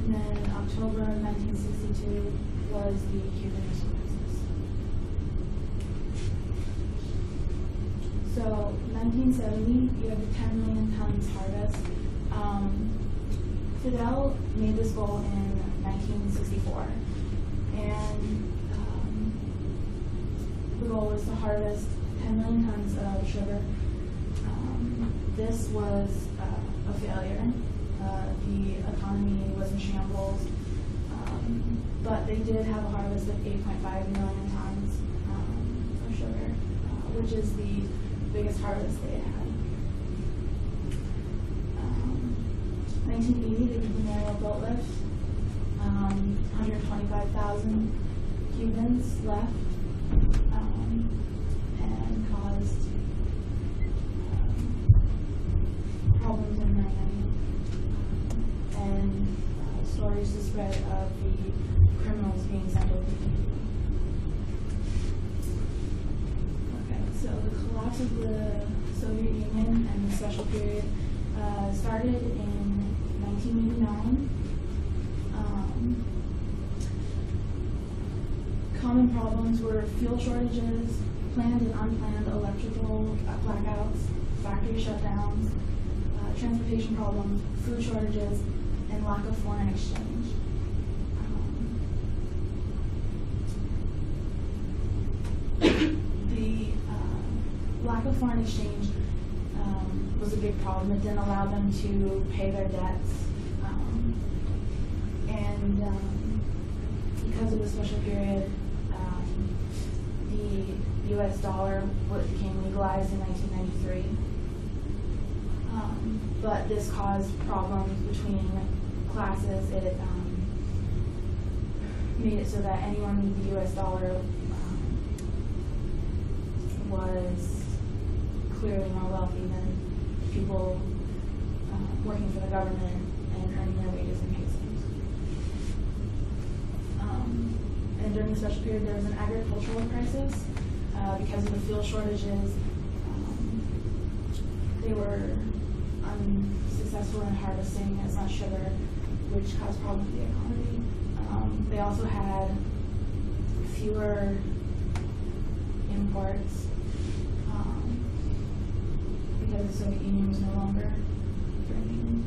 And then in October of 1962 was the Cuban Missile Crisis. So 1970, you have the 10 million tons harvest. Fidel made this goal in 1964, and the goal was to harvest 10 million tons of sugar. This was a failure. The economy was in shambles, but they did have a harvest of 8.5 million tons of sugar, which is the biggest harvest they had. 1980, they did the Mariel Boat Lift. 125,000 Cubans left, and caused problems in Miami, and stories to spread of the criminals being sent over to Cuba. Okay, so the collapse of the Soviet Union and the special period started in 1989. Common problems were fuel shortages, planned and unplanned electrical blackouts, factory shutdowns, transportation problems, food shortages, and lack of foreign exchange. The lack of foreign exchange was a big problem. It didn't allow them to pay their debts. Because of the special period, the U.S. dollar became legalized in 1993. But this caused problems between classes. It made it so that anyone with the U.S. dollar was clearly more wealthy than people working for the government and earning their wages in pesos. And during the special period, there was an agricultural crisis because of the fuel shortages. They were unsuccessful in harvesting as much sugar, which caused problems with the economy. They also had fewer imports because the Soviet Union was no longer bringing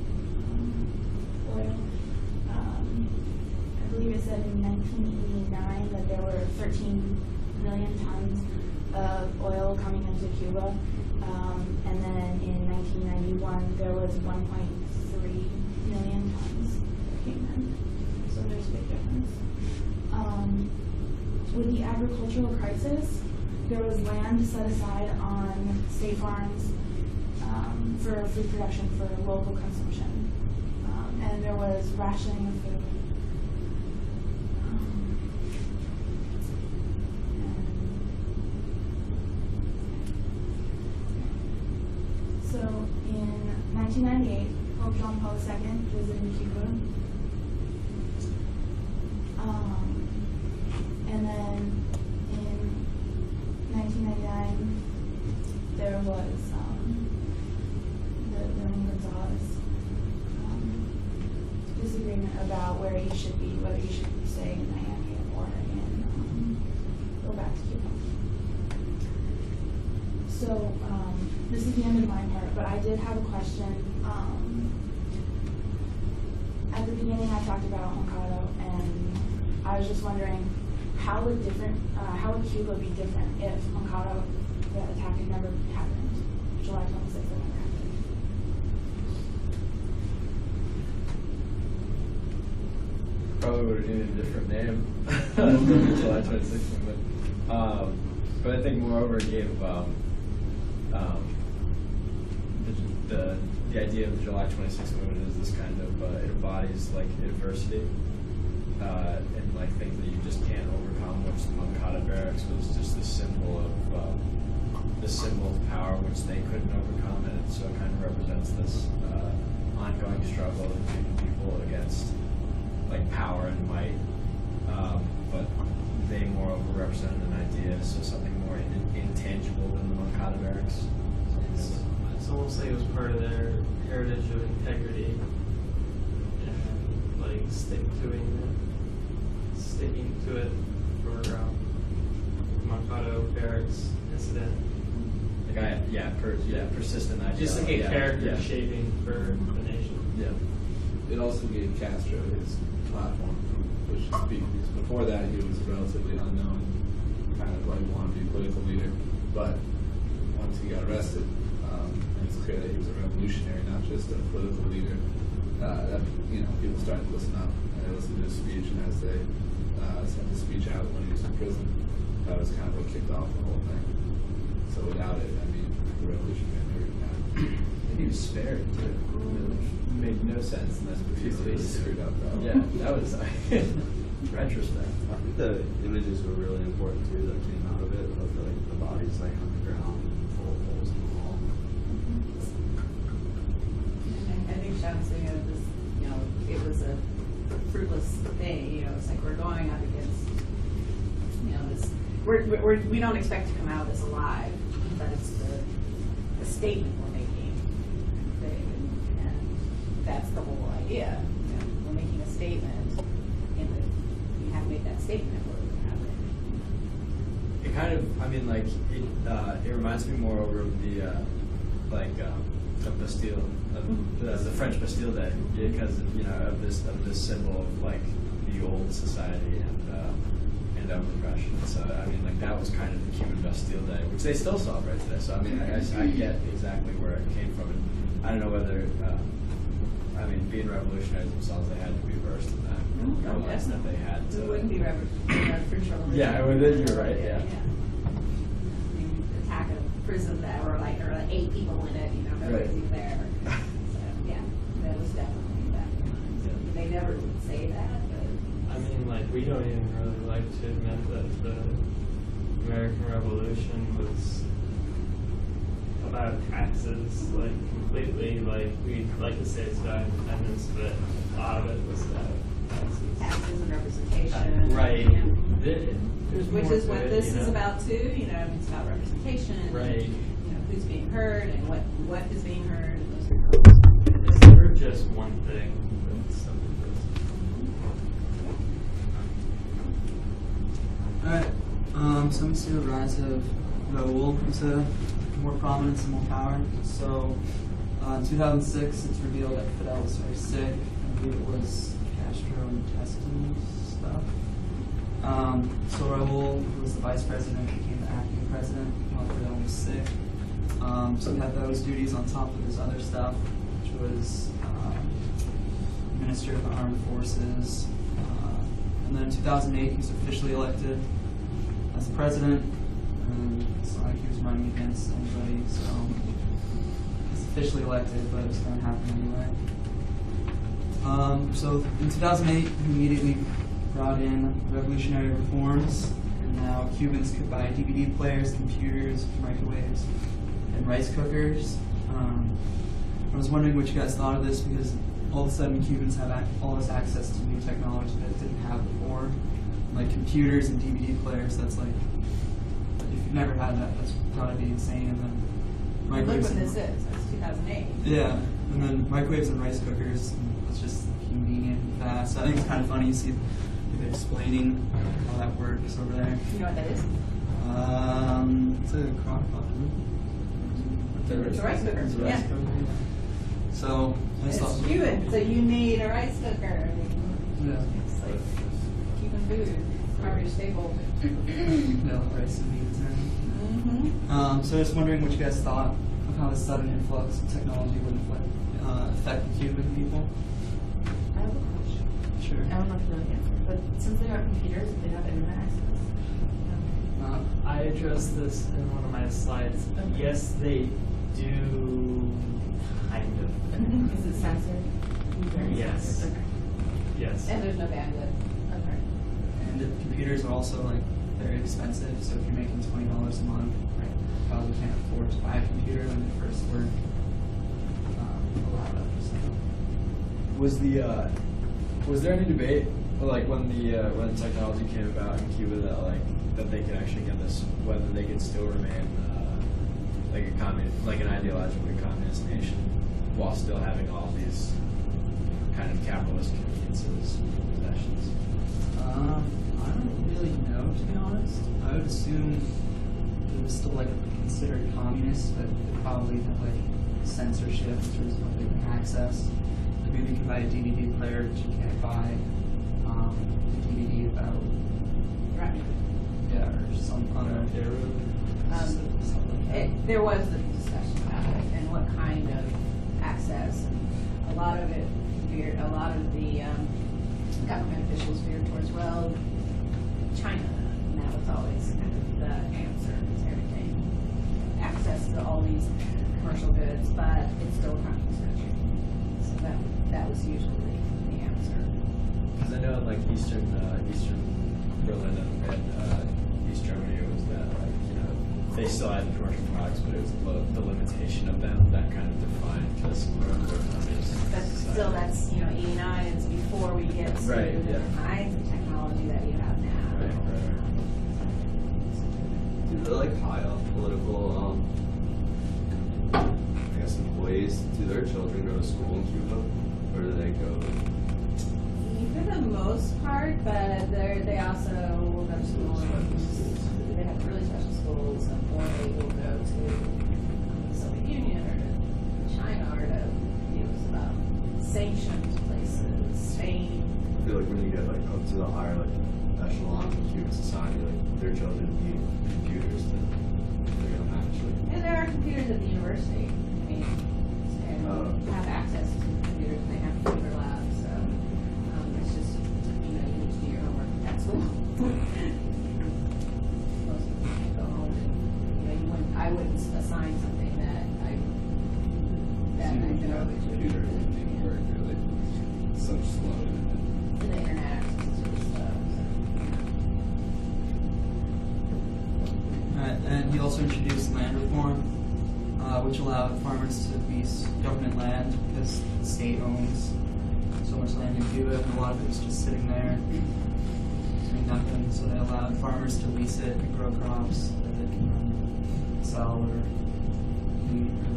oil. I believe it said in 1989 that there were 13 million tons of oil coming into Cuba. And then in 1991, there was 1.3 million tons that came in. So there's a big difference. With the agricultural crisis, there was land set aside on state farms for food production for local consumption. And there was rationing of food. So in 1998, Pope John Paul II visited Cuba. And then in 1999, there was the Gonzalez disagreement about where he should be, whether he should stay in Miami or go back to Cuba. So this is the end of my part, but I did have a question. At the beginning, I talked about Juncado, and I was just wondering how would Cuba be different if Juncado, the attack, had never happened? July 26th had never happened. Probably would have needed a different name July 26th, but I think moreover it gave the idea of the July 26th movement is this kind of it embodies like adversity and like things that you just can't overcome, which the Moncada barracks was just the symbol of power which they couldn't overcome, and it so kind of represents this ongoing struggle of Cuban people against like power and might, but they more represented an idea, so something more intangible than the Moncada barracks. It's almost like it was part of their heritage of integrity and like sticking to it for Moncada barracks incident. Like persistent idea. Just like a character yeah. shaping for the nation. Yeah. It also gave Castro his platform from which to speak, because before that he was relatively unknown, kind of like wannabe political leader. But once he got arrested, it's clear that he was a revolutionary, not just a political leader. That people started to listen up and they listened to his speech, and as they sent the speech out when he was in prison, that was kind of what kicked off the whole thing. So without it, I mean, the revolution never even happened. And he was spared too. It made no sense unless He's really screwed up though. Yeah, that was retrospect. I think the images were really important too that came out of it, of the bodies laying on the ground, full of holes in the wall. I think Sean's saying of this, it was a fruitless thing. It's like we're going up against, this. We don't expect to come out of this alive, but it's the statement we're making, and that's the whole idea. We're making a statement, and you have to make that statement in order to have it. It kind of, it reminds me more over of the, of Bastille, the French Bastille Day, because, of this symbol of, like, the old society and of repression. So, that was kind of the Cuban Bastille Day, which they still celebrate today. So, I get exactly where it came from. And I don't know whether, being revolutionaries themselves, they had to be versed in that. And realize that they had to. We wouldn't be revolutionary. Yeah, you're right, yeah. Attack a prison that were like 8 people in it, nobody's even there. So, yeah, that was definitely that. They never would say that, but. We don't even really like to admit that the American Revolution was about taxes, completely, we'd like to say it's about independence, but a lot of it was about taxes. Taxes and representation. Right. Which is what this is about too, it's about representation. Right. And, who's being heard and what is being heard. And those it's never just one thing, but something Alright, so we see the rise of Raul into more prominence and more power. So, in 2006, it's revealed that Fidel was very sick. I believe it was gastrointestinal stuff. So Raul, who was the vice president, became the acting president while Fidel was sick. So he had those duties on top of his other stuff, which was Minister of the Armed Forces. And then in 2008, he was officially elected as the president. And it's not like he was running against anybody, so he's officially elected, but it's going to happen anyway. So in 2008, he immediately brought in revolutionary reforms, and now Cubans could buy DVD players, computers, microwaves, and rice cookers. I was wondering what you guys thought of this, because all of a sudden Cubans have all this access to new technology that they didn't have before, like computers and DVD players. That's like, if you've never had that, that's gotta be insane. And then microwaves. Look what this is. That's 2008. Yeah, and then microwaves and rice cookers. It's just convenient and fast. So I think it's kind of funny to see people explaining how that works over there. You know what that is? It's a crock pot. It's a rice cooker. It's a rice cooker. So I just thought. It's Cuban, so you need a rice cooker. Yeah. It's like Cuban food, part of your staple. Yeah, rice and beans and everything. So I was wondering what you guys thought of how the sudden influx of technology would affect the Cuban people. I have a question. Sure. I don't know if you know the answer, but since they have computers, they have internet access. I addressed this in one of my slides. Yes, they do, kind of. Is it censored? Yes. Okay. Yes. And there's no bandwidth. Okay. And the computers are also very expensive. So if you're making $20 a month, you probably can't afford to buy a computer when they first were a lot of. So. Was the Was there any debate, like when the technology came about in Cuba, that they could actually get this, whether they could still remain like an ideologically communist nation while still having all these kind of capitalist conveniences and possessions? I don't really know, to be honest. I would assume it was still like considered communist, but it probably had like censorship in terms of what they can access. Like maybe you can buy a DVD player, but you can't buy a DVD about or some other there was a discussion about it and what kind of access, and a lot of the government officials veered towards, well, China, and that was always kind of the answer, is everything access to all these commercial goods, but it's still a communist country. So that was usually the answer. Because I know like Eastern Berlin and East Germany, it was that they still had commercial products, but it was the limitation of them that kind of defined this communist. But still, that's 89 is before we get to the kinds of technology that we have now. Do they like high up political, I guess, employees? Do their children go to school in Cuba, or do they go? For the most part, but they also will go to school. They have really special schools, or they will go to the Soviet Union or to China or to sanctioned places, Spain. I feel like when you get like up to the higher echelon of Cuban society, like their children need computers that they're gonna actually. And there are computers at the university. I mean, and have access to computers, and they have computer labs. So it's just you need to do your homework at school. Most people go home and I wouldn't assign something that I know that computer didn't work really. So slow. And the internet access is sort of slow. And he also introduced land reform, which allowed farmers to lease government land because the state owns so much land in Cuba, and a lot of it was just sitting there doing nothing. So they allowed farmers to lease it and grow crops that they can sell or eat or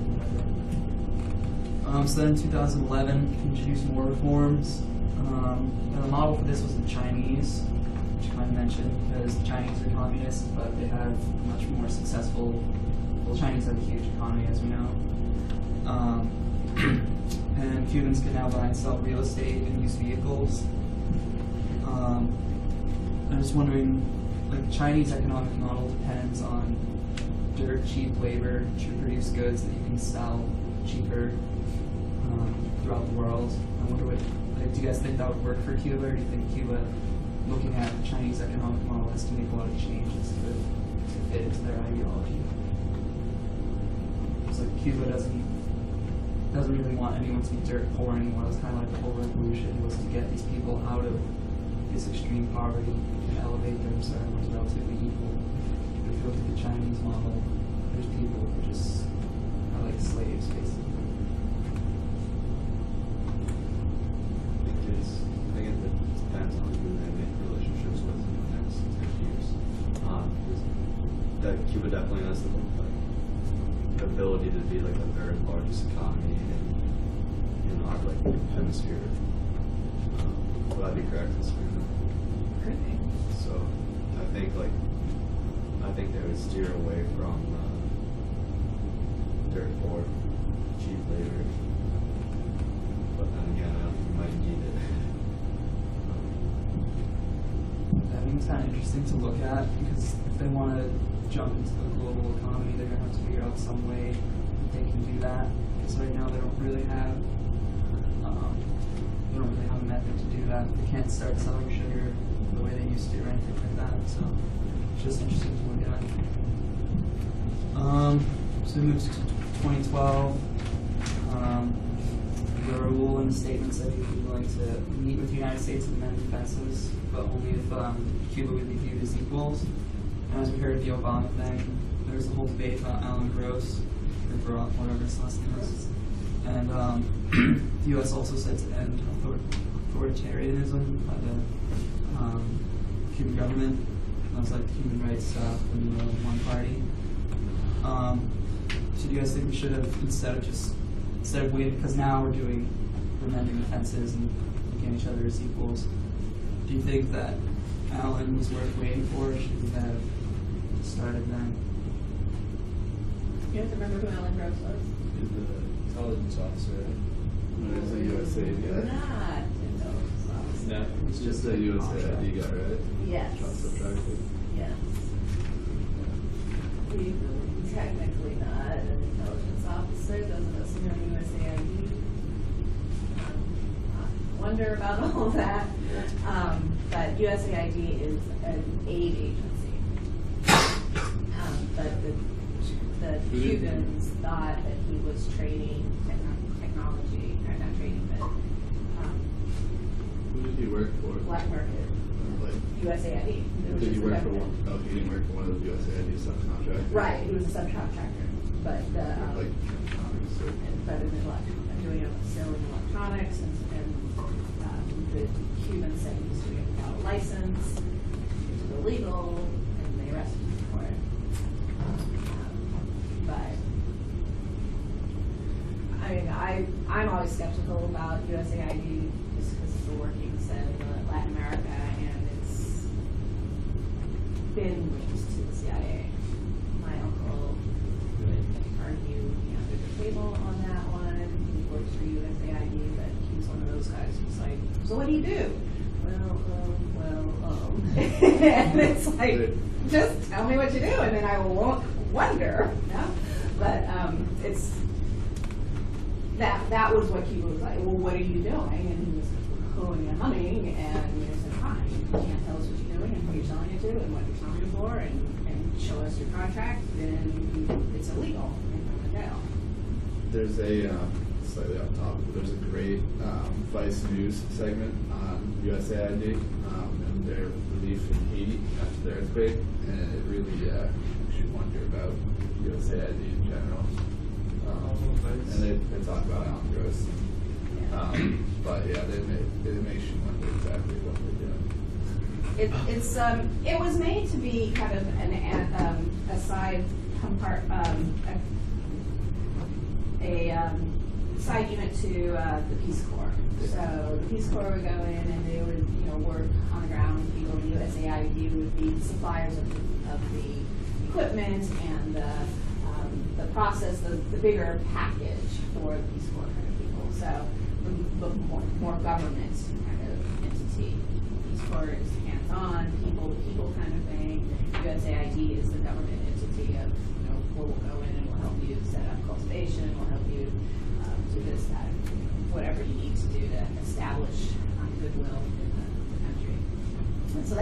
whatever. So then in 2011, he introduced more reforms. And the model for this was the Chinese, which you kind of mentioned, because the Chinese are communist, but they have much more successful. Well, Chinese have a huge economy, as we know. And Cubans can now buy and sell real estate and used vehicles. I'm just wondering, like, the Chinese economic model depends on dirt cheap labor to produce goods that you can sell cheaper throughout the world. I wonder do you guys think that would work for Cuba, or do you think Cuba, looking at the Chinese economic model, has to make a lot of changes to fit into their ideology? It's like Cuba doesn't really want anyone to be dirt poor anymore. It's kind of like the whole revolution was to get these people out of this extreme poverty and elevate them so everyone's relatively equal. If you look at the Chinese model, there's people who just are like slaves, basically. I think it depends on who they make relationships with in the next 10 years. That Cuba definitely has the ability to be like the third largest economy in our hemisphere. Would I be correct in saying that? Could be. So I think they would steer away from dirt poor, cheap labor. But then again, I don't think you might need it. I think it's kind of interesting to look at, because if they want to jump into the global economy, they're going to have to figure out some way that they can do that. Because right now they don't really have a method to do that. They can't start selling sugar the way they used to or anything like that. So it's just interesting to look at. So we move to 2012. Raul in the statement said he would like to meet with the United States and amend defenses, but only if Cuba would be viewed as equals. And as we heard of the Obama thing, there was a whole debate about Alan Gross, or whatever his last name is. And the U.S. also said to end authoritarianism by the Cuban government. That was like the human rights stuff and the one party. So do you guys think we should have, instead of waiting, because now we're mending the fences and looking at each other as equals, do you think that Alan was worth waiting for, or should we have started then? You have to remember who Alan Gross was. He's the intelligence officer. What is a USAID guy? Not intelligence officer. No, it's just a USAID guy, right? Yes. Subtracted. Yes. He's technically not an intelligence officer, doesn't assume USAID. I wonder about all that. But USAID is an aid agency. But the Cubans thought that he was trading technology, or not trading, but Who did he work for? black market. USAID. Did he work for one? Oh, he didn't work for one of the USAID subcontractors. Right, he was a subcontractor, but the like electronics or but in doing selling electronics, and the Cubans said he was doing it without a license, it was illegal, and they arrested him for it. But I mean, I'm always skeptical about USAID just because it's a working set in Latin America, and it's been linked to the CIA. My uncle would argue under the table on that one. He works for USAID, but he's one of those guys who's like, so what do you do? And it's like, just tell me what you do, and then I won't wonder. No? But it's that was what he was like. Well, what are you doing? And he was hooing and humming, and we said, fine, you can't tell us what you're doing and who you're selling it to and what you're selling it for, and show us your contract, then it's illegal and go to jail. There's a slightly off topic, but there's a great Vice News segment on USAID and their relief in Haiti after the earthquake, and it really makes you wonder about USAID in general. And they talk about Alan Gross. But yeah, it makes you wonder exactly what they're doing. It was made to be kind of a side side unit to the Peace Corps. So the Peace Corps would go in and they would work on the ground with people. The USAID would be the suppliers of the equipment and the process, the bigger package for the Peace Corps kind of people. So the more government kind of entity. Peace Corps is hands-on, people kind of thing. USAID is the government entity of, we'll go in and we'll help you set up cultivation, we'll help you do this, that, whatever you need to do to establish goodwill in the country. And so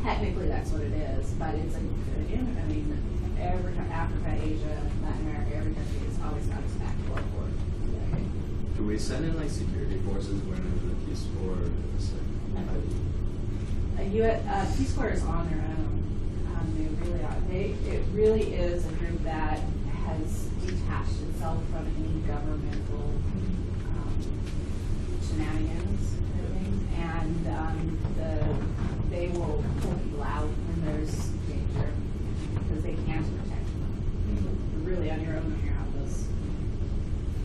technically that's what it is, but it's Africa, Asia, Latin America, every country has always got its back door for it. Do we send in like security forces whenever the Peace Corps is Peace Corps is on their own. They really are. It really is a group that has detached itself from any governmental shenanigans and they will pull people out when there's danger because they can't protect them. You're really on your own when you're out in those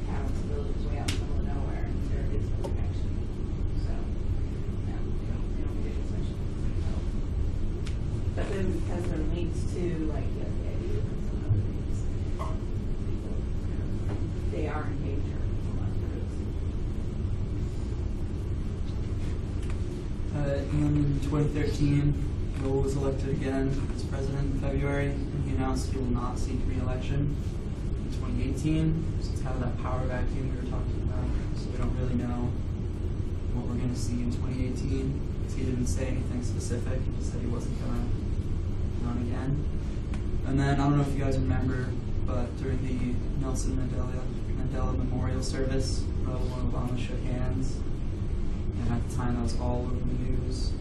towns and villages way out in the middle of nowhere, and there is no protection. So, no, they don't get as much help. But then because they're linked to like USAID and some other things, they are in danger from a lot of groups. In 2013, Raul was elected again as president in February, and he announced he will not seek re-election in 2018. So it's kind of that power vacuum we were talking about. So we don't really know what we're going to see in 2018. Because he didn't say anything specific. He just said he wasn't going to run again. And then I don't know if you guys remember, but during the Nelson Mandela Memorial Service, Raul and Obama shook hands. And at the time, that was all over the news.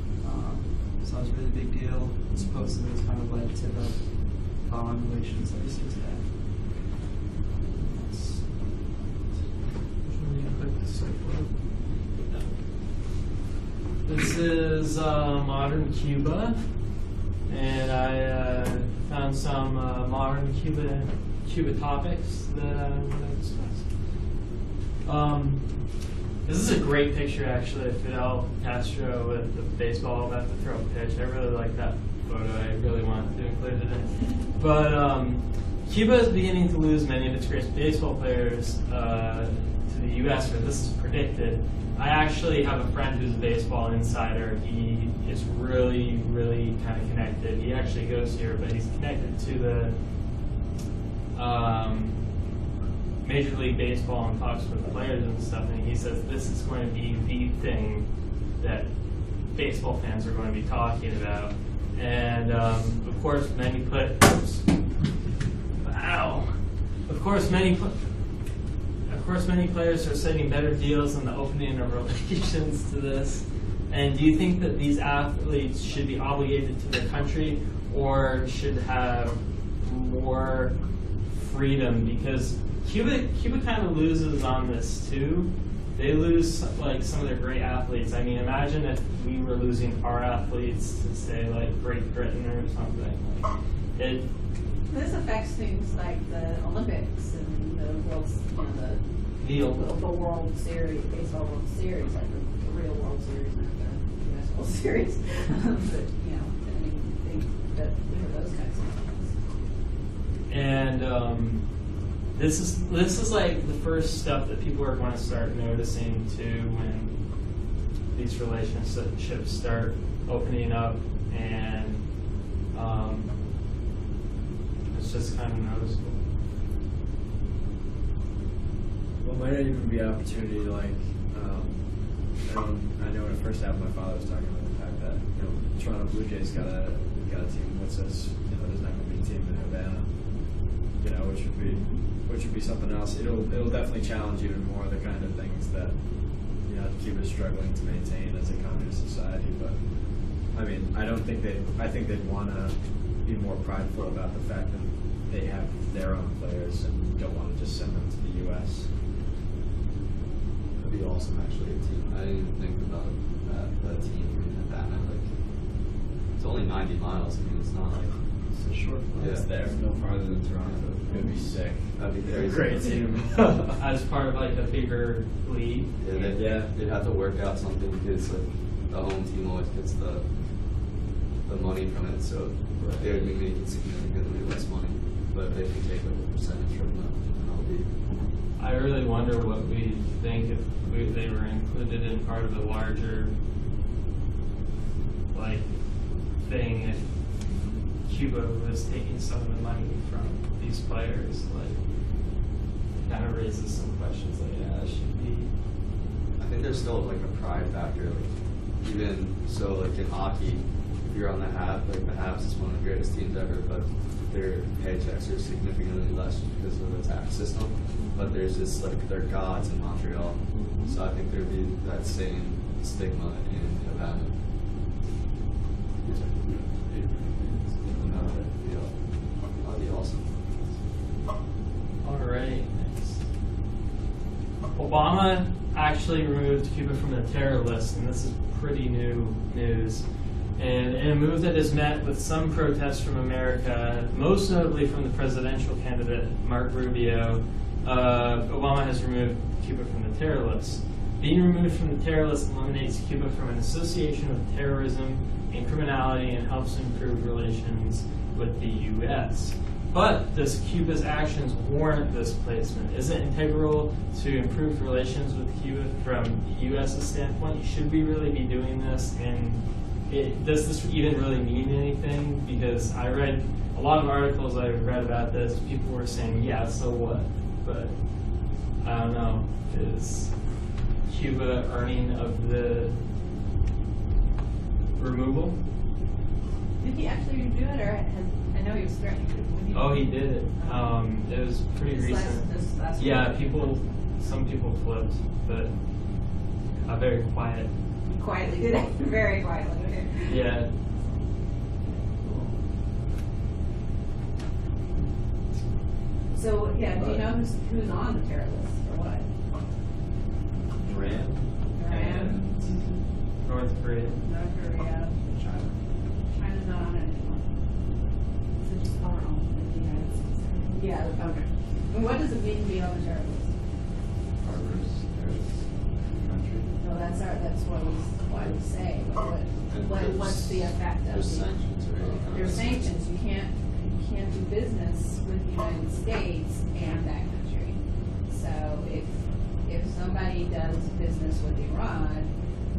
So that was a really big deal. Supposedly, it's kind of led to the following relations that we see today. That's really a quick This is modern Cuba, and I found some modern Cuba topics that I'm going to discuss. This is a great picture, actually, of Fidel Castro with the baseball about to throw a pitch. I really like that photo. I really wanted to include it in. But Cuba is beginning to lose many of its great baseball players to the U.S., where this is predicted. I actually have a friend who's a baseball insider. He is really, really kind of connected. He actually goes here, but he's connected to the Major League Baseball and talks with players and stuff, and he says this is going to be the thing that baseball fans are going to be talking about. And of course, many players are setting better deals on the opening of relations to this. And do you think that these athletes should be obligated to their country or should have more freedom? Because Cuba kind of loses on this too. They lose like some of their great athletes. I mean, imagine if we were losing our athletes to say like Great Britain or something. Like, this affects things like the Olympics and the the World Series, baseball World Series, like the real World Series, not the U.S. World Series. But that those kinds of things. And this is like the first stuff that people are going to start noticing too when these relationships start opening up, and it's just kind of noticeable. Well, might not even be an opportunity to like. I know when it first happened, my father was talking about the fact that Toronto Blue Jays got a team. What's this? There's not going to be a team in Havana. Which would be something else. It'll definitely challenge even more the kind of things that Cuba's struggling to maintain as a communist society. But I mean, I think they'd want to be more prideful about the fact that they have their own players and don't want to just send them to the U.S. That'd be awesome, actually. A team. I didn't even think about that team in Havana. Like, it's only 90 miles. I mean, it's not like it's a short flight. Yeah, It's no farther than Toronto. It'd be sick. That'd be crazy. Great team. As part of like a bigger league. They'd have to work out something because like the home team always gets the money from it, so they would be making significantly less money. But they can take like a percentage from the MLB. I really wonder what we think if they were included in part of the larger like thing. If Cuba was taking some of the money from these players, like, it kind of raises some questions. Like, it should be. I think there's still like a pride factor. Like, even so, like in hockey, if you're on the Habs, like the Habs is one of the greatest teams ever, but their paychecks are significantly less because of the tax system. But there's this like they're gods in Montreal, so I think there'd be that same stigma in Havana. That'd be awesome. All right. Obama actually removed Cuba from the terror list, and this is pretty new news. And in a move that has met with some protests from America, most notably from the presidential candidate Marco Rubio, Obama has removed Cuba from the terror list. Being removed from the terror list eliminates Cuba from an association with terrorism and criminality and helps improve relations with the U.S. But does Cuba's actions warrant this placement? Is it integral to improved relations with Cuba from the U.S.'s standpoint? Should we really be doing this? And does this even really mean anything? Because I read a lot of articles I read about this. People were saying, yeah, so what? But I don't know. Is Cuba earning of the removal? Did he actually do it, or I know he was threatening to? Oh, he did it. It was pretty recent. This last Yeah, week. some people flipped, but very quiet. Quietly did it. Very quietly. Okay. Yeah. So yeah, do you know who's on the terror list or what? Iran. North Korea. North Korea, China. China's not on it anymore. So just our own, the United States. Yeah, okay. And what does it mean to be on the terror list? No, that's what we say, but what's the effect of There's it? sanctions, right? There's sanctions, you can't do business with the United States and that country. So if somebody does business with Iran,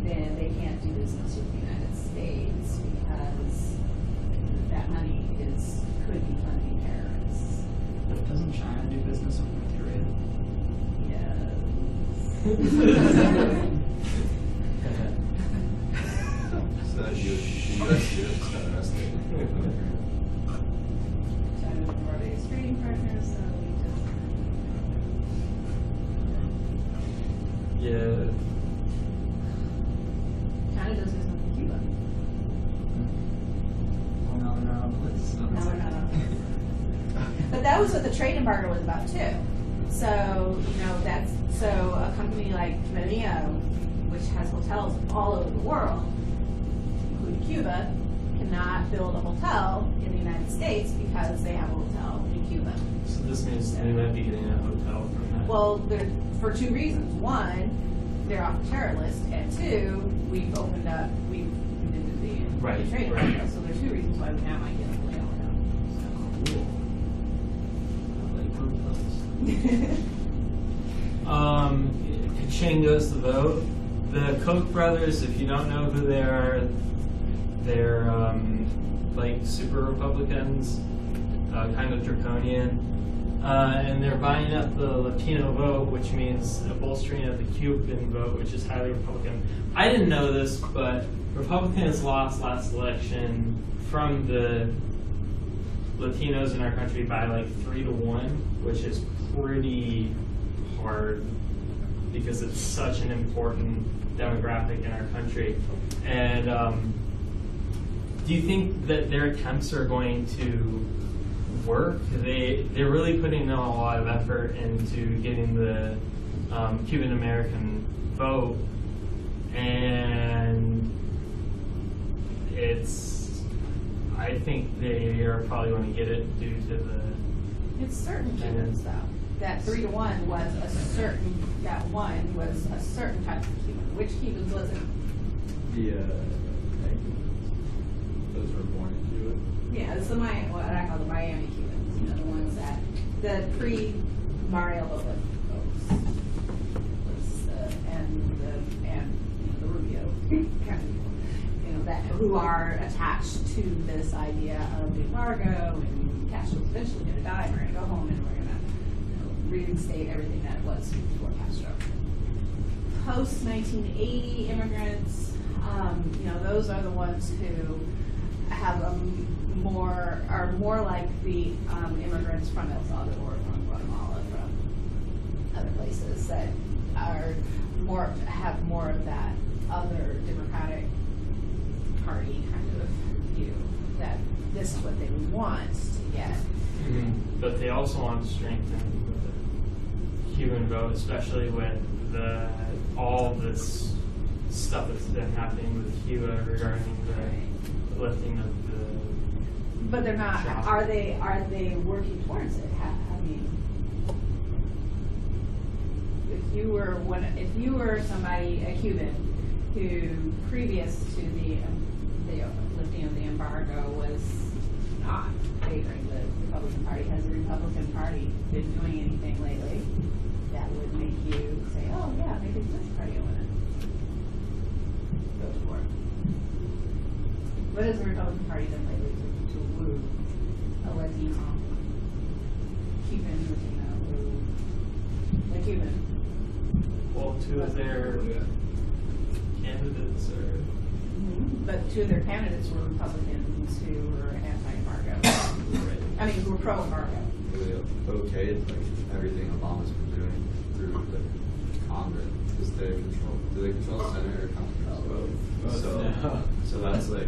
then they can't do business with the United States because that money could be funding terrorists. But doesn't China do business with North Korea? So that the U.S. just got arrested. China's one of our biggest trading partners, so we just. Yeah. China does business with Cuba. Well, now they're not on the list. So Now we're not on it. But that was what the trade embargo was about too. So, so a company like Marino, which has hotels all over the world, including Cuba, cannot build a hotel in the United States because they have a hotel in Cuba. So this means they might be getting a hotel from that. Well, for two reasons. One, they're off the terror list, and two, we did the Right, trade right. embargo. So there's two reasons why we now might get a hotel. Cool. Kaching goes to vote. The Koch brothers, if you don't know who they are, they're like super Republicans, kind of draconian, and they're buying up the Latino vote, which means a bolstering of the Cuban vote, which is highly Republican. I didn't know this, but Republicans lost last election from the Latinos in our country by like 3-1, which is pretty hard because it's such an important demographic in our country. And do you think that their attempts are going to work? They're really putting in a lot of effort into getting the Cuban American vote, and I think they are probably going to get it due to the. It's certain Cubans though. That 3-1 was a certain. That one was a certain type of Cuban. Which Cubans was it? Those were born in Cuba. Yeah, it's what I call the Miami Cubans. The ones that the pre-Mario Lopez folks was and the Rubio kind of people. That who are attached to this idea of the embargo, and Castro's eventually going to die, and we're going to go home, and we're going to reinstate everything that it was before Castro. Post-1980 immigrants, those are the ones who have are more like the immigrants from El Salvador, from Guatemala, from other places that have more of that other democratic party kind of view that this is what they want to get. Mm-hmm. But they also want to strengthen the Cuban vote, especially with all this stuff that's been happening with Cuba regarding the lifting of the. But they're not. shock. Are they working towards it? I mean, if you were somebody, a Cuban, who previous to the lifting of the embargo was not favoring the Republican Party, has the Republican Party been doing anything lately that would make you say, oh yeah, maybe this party will win it? Go for it. What has the Republican Party done lately to woo a Latino, Cuban Latino, woo a Cuban? Well, two of their candidates are. But two of their candidates were Republicans who were anti-embargo. I mean, who were pro-embargo. They okayed everything Obama's been doing through the Congress because they control. Do they control the Senate or Congress? Both. So that's that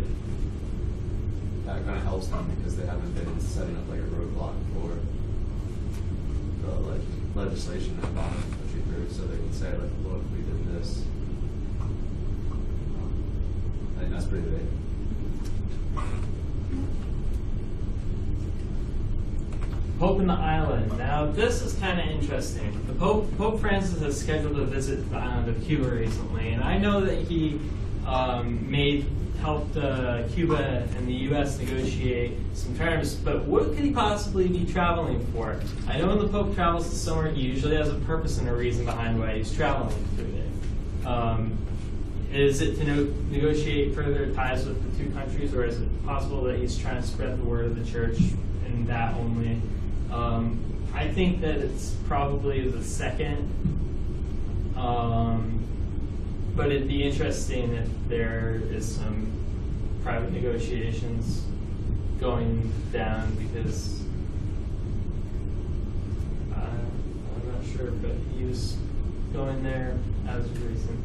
kind of helps them because they haven't been setting up a roadblock for the legislation that Obama pushed through. So they can say look, we did this. That's pretty big. Pope in the island. Now, this is kind of interesting. The Pope Francis has scheduled a visit to the island of Cuba recently, and I know that he helped Cuba and the U.S. negotiate some terms, but what could he possibly be traveling for? I know when the Pope travels to somewhere, he usually has a purpose and a reason behind why he's traveling to it. Is it to negotiate further ties with the two countries, or is it possible that he's trying to spread the word of the church and that only? I think that it's probably the second, but it'd be interesting if there is some private negotiations going down, because I'm not sure, but he was going there as of recent.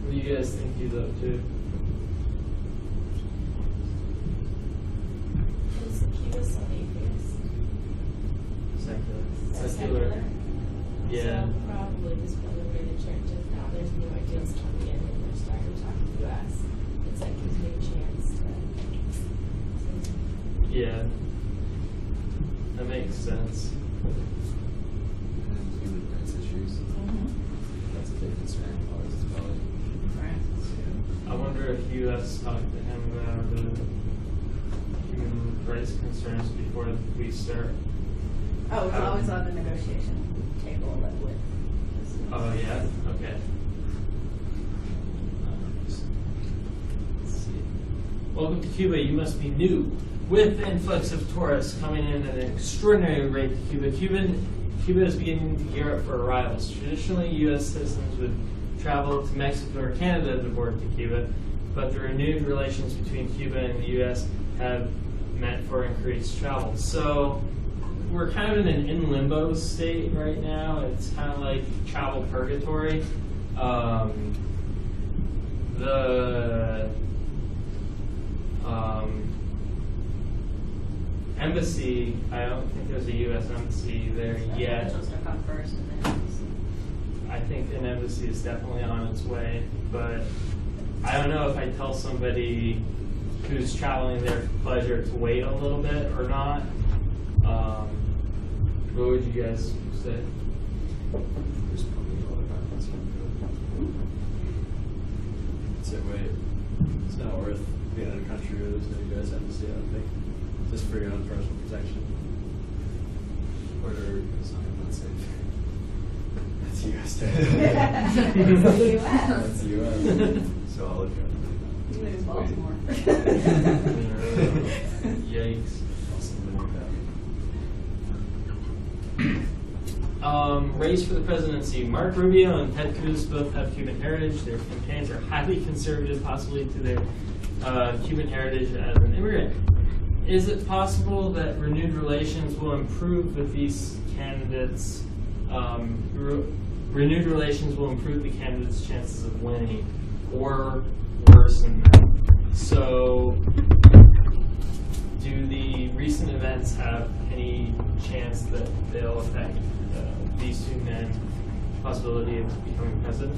What do you guys think he's up to? Is Cuba still atheist? Secular. Yeah. So probably just whether we're the church, if now there's new ideas coming in and they're starting to talk to the U.S., it's like his new chance to. Yeah. That makes sense. Human rights issues. That's a big concern of ours as well. I wonder if U.S. talked to him about the human rights concerns before we start. Oh, it's always on the negotiation table with. Oh yeah. Okay. Let's see. Welcome to Cuba. You must be new. With the influx of tourists coming in at an extraordinary rate to Cuba, Cuba is beginning to gear up for arrivals. Traditionally, U.S. citizens would travel to Mexico or Canada to board to Cuba, but the renewed relations between Cuba and the U.S. have meant for increased travel. So we're kind of in an in limbo state right now. It's kind of like travel purgatory. The embassy, I don't think there's a U.S. embassy there yet. Come first and then. I think an embassy is definitely on its way, but I don't know if I tell somebody who's traveling there for pleasure to wait a little bit or not. What would you guys say? There's probably a lot of violence. So wait, it's not worth being in a country where there's no U.S. embassy, I don't think. Just for your own personal protection. Order is not safe. That's U.S. That's the U.S. That's U.S. So I'll look at You lose Baltimore. Yikes. Race for the presidency. Mark Rubio and Ted Cruz both have Cuban heritage. Their campaigns are highly conservative, possibly to their Cuban heritage as an immigrant. Is it possible that renewed relations will improve with these candidates? Renewed relations will improve the candidates' chances of winning, or worsen them. So, do the recent events have any chance that they'll affect these two men's possibility of becoming president?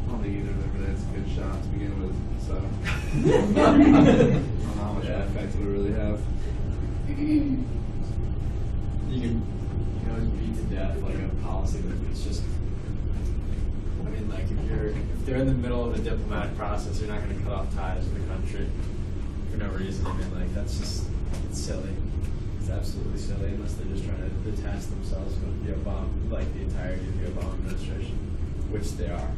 I don't think either of them really has a good shot to begin with, so I don't know how much effect it will really have. You can beat to death like a policy that it's just. I mean, like if they're in the middle of a diplomatic process, you're not going to cut off ties with the country for no reason. I mean, like it's silly. It's absolutely silly unless they're just trying to detach themselves from the the entirety of the Obama administration, which they are.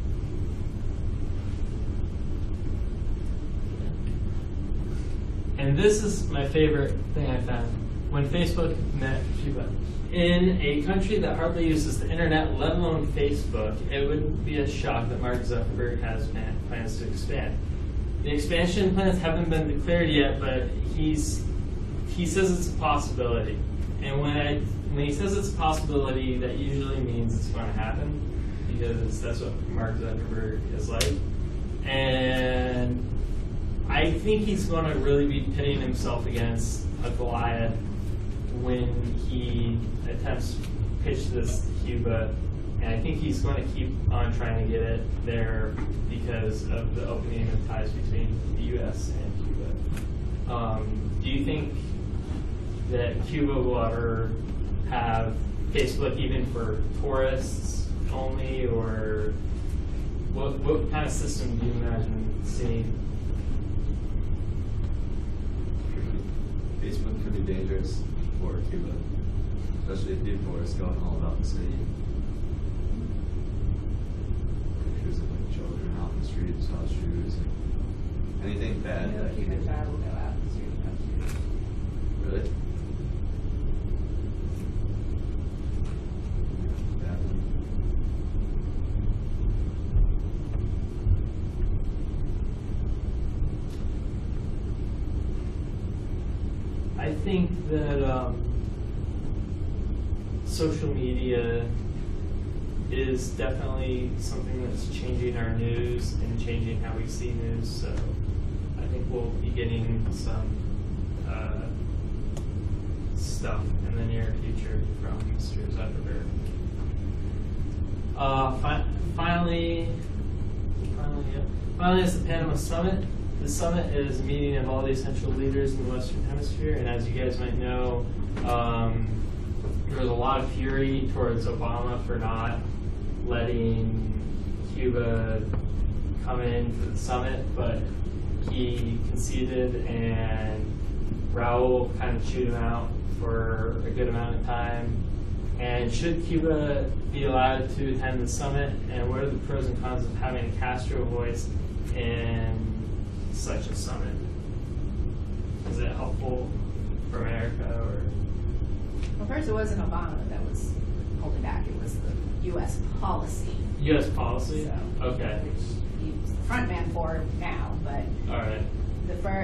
And this is my favorite thing I found. When Facebook met Cuba, in a country that hardly uses the internet, let alone Facebook, it would be a shock that Mark Zuckerberg has plans to expand. The expansion plans haven't been declared yet, but he says it's a possibility. And when he says it's a possibility, that usually means it's going to happen, because that's what Mark Zuckerberg is like. And I think he's going to really be pitting himself against a Goliath when he attempts to pitch this to Cuba, and I think he's going to keep on trying to get it there because of the opening of ties between the U.S. and Cuba. Do you think that Cuba will ever have Facebook even for tourists only, or what kind of system do you imagine seeing? Facebook could be dangerous for Cuba, especially if people are just going all about the city. Pictures of like children out in the streets without shoes, anything bad. No, Cuban child will go out in the street without shoes. Really? I think that social media is definitely something that's changing our news and changing how we see news. So I think we'll be getting some stuff in the near future from Mr. Zuckerberg. Finally is the Panama Summit. The summit is a meeting of all the essential leaders in the Western Hemisphere, and as you guys might know, there was a lot of fury towards Obama for not letting Cuba come into the summit, but he conceded, and Raul kind of chewed him out for a good amount of time. And should Cuba be allowed to attend the summit, and what are the pros and cons of having a Castro voice in such a summit? Is it helpful for America, or? Well, first, it wasn't Obama that was holding back. It was the U.S. policy. U.S. policy? So, okay. Which he's the front man for now, but all right.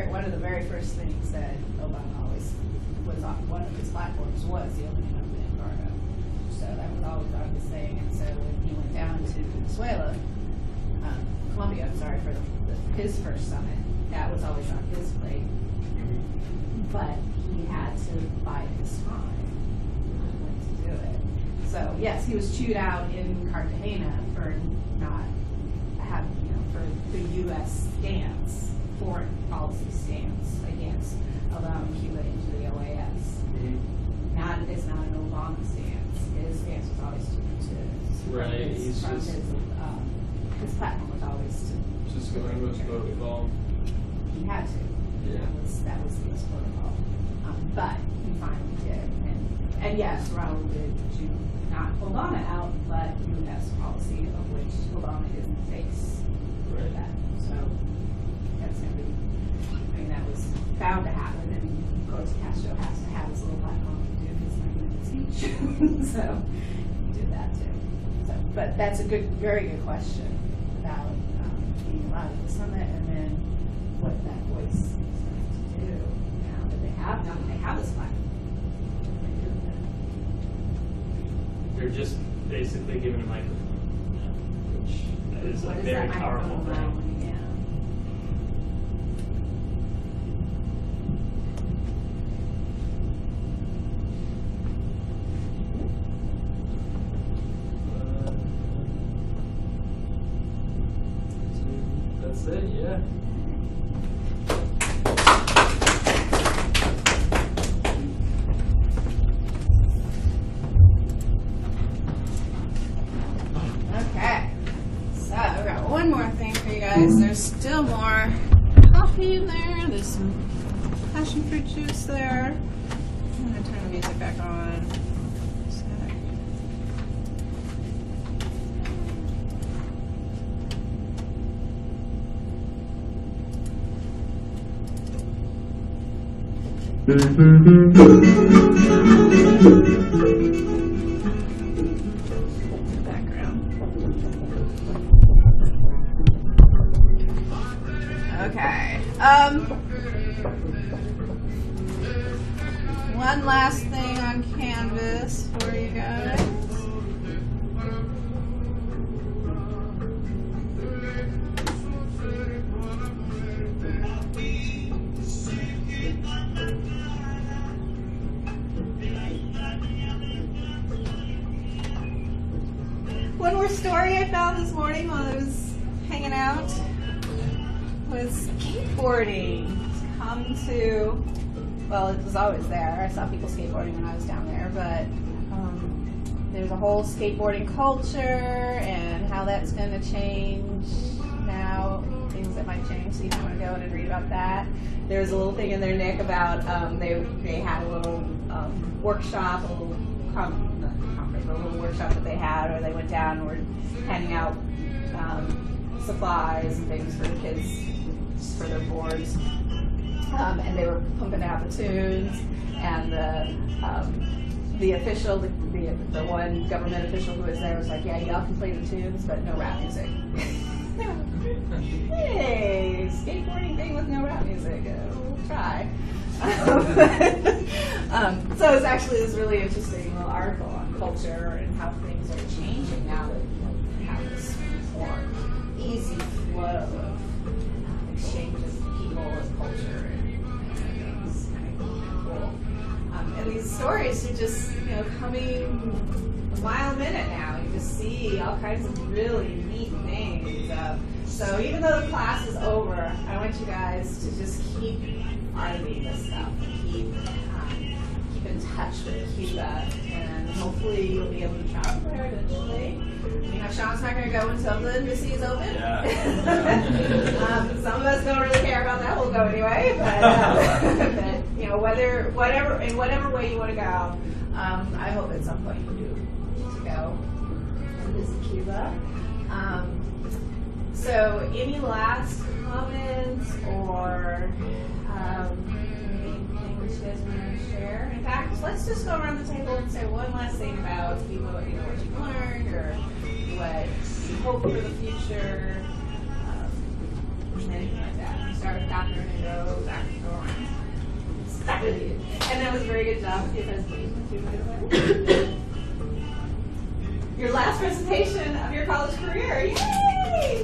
One of the very first things that Obama always was on one of his platforms was the opening of the embargo. So that was always on his thing. And so when he went down to Venezuela, Colombia, I'm sorry, for his first summit, that was always on his plate. But he had to bide his time when to do it. So yes, he was chewed out in Cartagena for not having, for the U.S. stance, foreign policy stance against allowing Cuba into the OAS. It's not an Obama stance. His stance was always to right. His platform was always to just going with protocol. He had to. Yeah. That was his protocol. But he finally did. And yes, Raul did chew not Obama out, but U.S. policy, of which Obama is in the face for that. So that's going to be, that was bound to happen. And of course, Castro has to have his little platform to do his 90-minute speech. So he did that too. So, but that's a very good question about being allowed at the summit, and then what that voice is going to do now that they have this platform. They're just basically given a microphone, which is a very powerful thing. That's it, yeah. Okay, so I've got one more thing for you guys. There's still more coffee in there. There's some passion fruit juice there. I'm going to turn the music back on. Okay. One last thing on Canvas for you guys. One more story I found this morning while I was hanging out was skateboarding. Come to, well, it was always there. I saw people skateboarding when I was down there, but there's a whole skateboarding culture and how that's going to change now, things that might change, so you might want to go in and read about that. There's a little thing in there, Nick, about they had a little workshop, a little conference, a little workshop that they had, where they went down and were handing out supplies and things for the kids for their boards, and they were pumping out the tunes, and the official, the one government official who was there was like, yeah, y'all can play the tunes, but no rap music. Hey, skateboarding thing with no rap music. We'll try. So it's actually this really interesting little article on culture and how things are changing now that we have this more easy flow of exchange of people and culture, and it's kind of cool. And these stories are just, coming a mile a minute now. You just see all kinds of really neat things. So even though the class is over, I want you guys to just keep arguing this stuff, keep in touch with Cuba, and hopefully you'll be able to travel there eventually. Sean's not going to go until the embassy is open. Yeah. Some of us don't really care about that. We'll go anyway. But whatever way you want to go, I hope at some point you do to go and visit Cuba. So, any last comments or anything that you guys want to share? In fact, let's just go around the table and say one last thing about Cuba, what you've learned or what you hope for the future, anything like that. You start with Catherine and go back and go around. And that was a very good job with your presentation too, by the way. Your last presentation of your college career. Yay!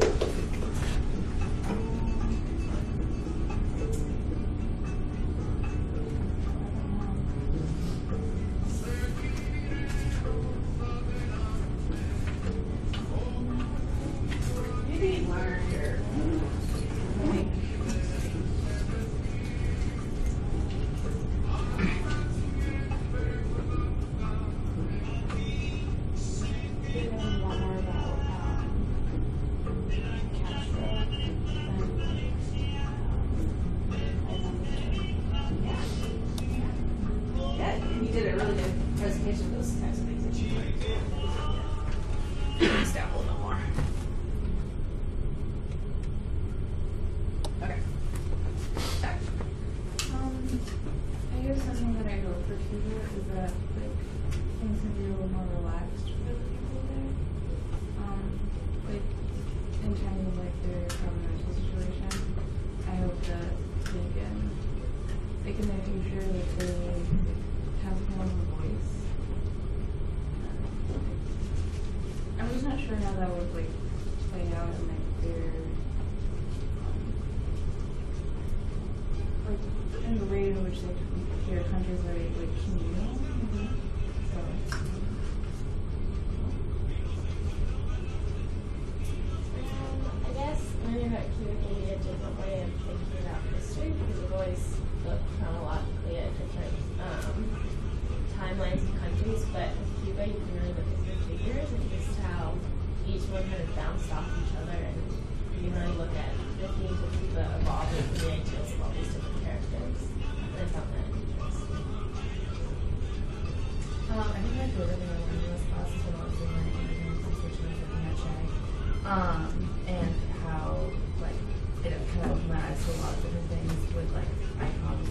And how, it kind of opened my eyes to a lot of different things with, icons,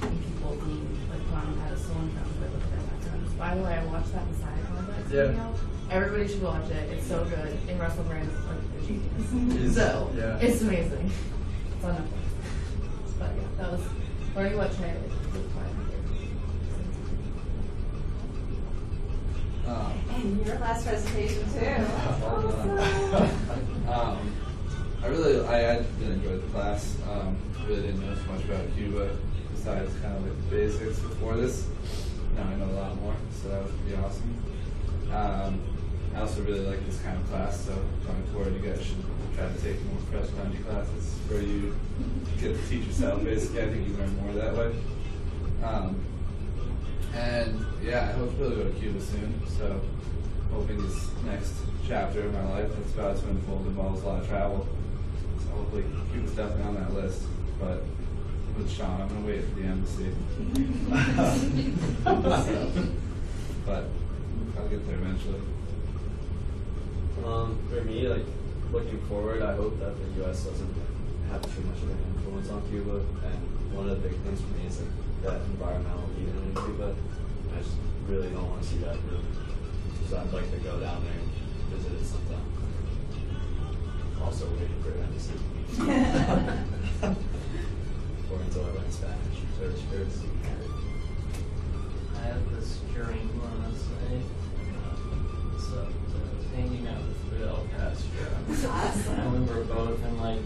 and people being, put on a pedestal and kind of look at their backgrounds. By the way, I watched that Messiah Complex video. Everybody should watch it. It's so good. And Russell Brand's, a genius. So, it's amazing. It's on Netflix. But yeah, that was, learning what Trey was quite And your last presentation too. I did enjoy the class. Really didn't know so much about Cuba besides kind of the basics before this. Now I know a lot more, so that was pretty awesome. I also really like this kind of class, so going forward, you guys should try to take more cross-country classes where you get to teach yourself. Basically, I think you learn more that way. And yeah, I hope to be able to go to Cuba soon. So hoping this next chapter of my life that's about to unfold involves a lot of travel. So hopefully Cuba's definitely on that list. But with Sean, I'm gonna wait for the embassy. But I'll get there eventually. For me, like looking forward, I hope that the U.S. doesn't have too much of an influence on Cuba. And one of the big things for me is like that environmental heating in Cuba. I just really don't want to see that really. So I'd like to go down there and visit it sometime. Also waiting for an embassy. Or until I learn Spanish. I have this dream, honestly. So I was hanging out with Fidel Castro. Awesome. And we were both in like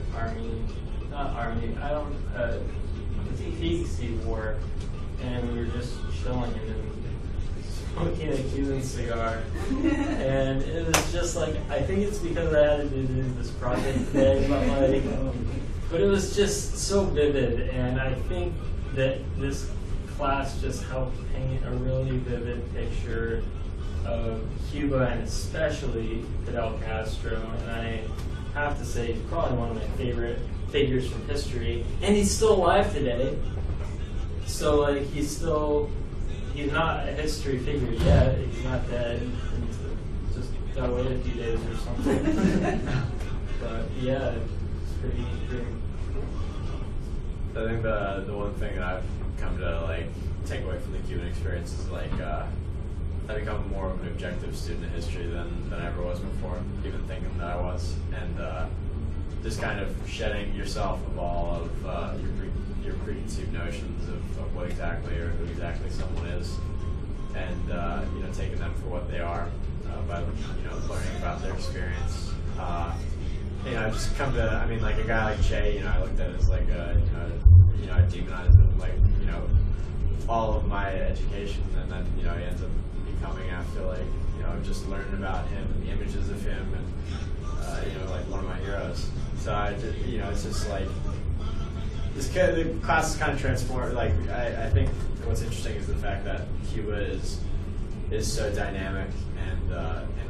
the peaks he wore, and we were just chilling and smoking a Cuban cigar. And it was just like, I think it's because I had to do this project today, but it was just so vivid, and I think that this class just helped paint a really vivid picture of Cuba, and especially Fidel Castro. And I have to say, he's probably one of my favorite figures from history, and he's still alive today. So like, he's not a history figure yet. He's not dead. He's just got to wait a few days or something. But yeah, it's pretty. I think the one thing that I've come to like take away from the Cuban experience is like I become more of an objective student of history than I ever was before, even thinking that I was, and just kind of shedding yourself of all of your preconceived notions of what exactly or who exactly someone is, and taking them for what they are by learning about their experience. I've just come to, I mean, like a guy like Che, I looked at as like I demonized him, like, all of my education, and then, he ends up becoming, I feel like, just learning about him and the images of him, and, like one of my heroes. So I just, it's just like, the class is kind of transformed. Like, I think what's interesting is the fact that Cuba is so dynamic and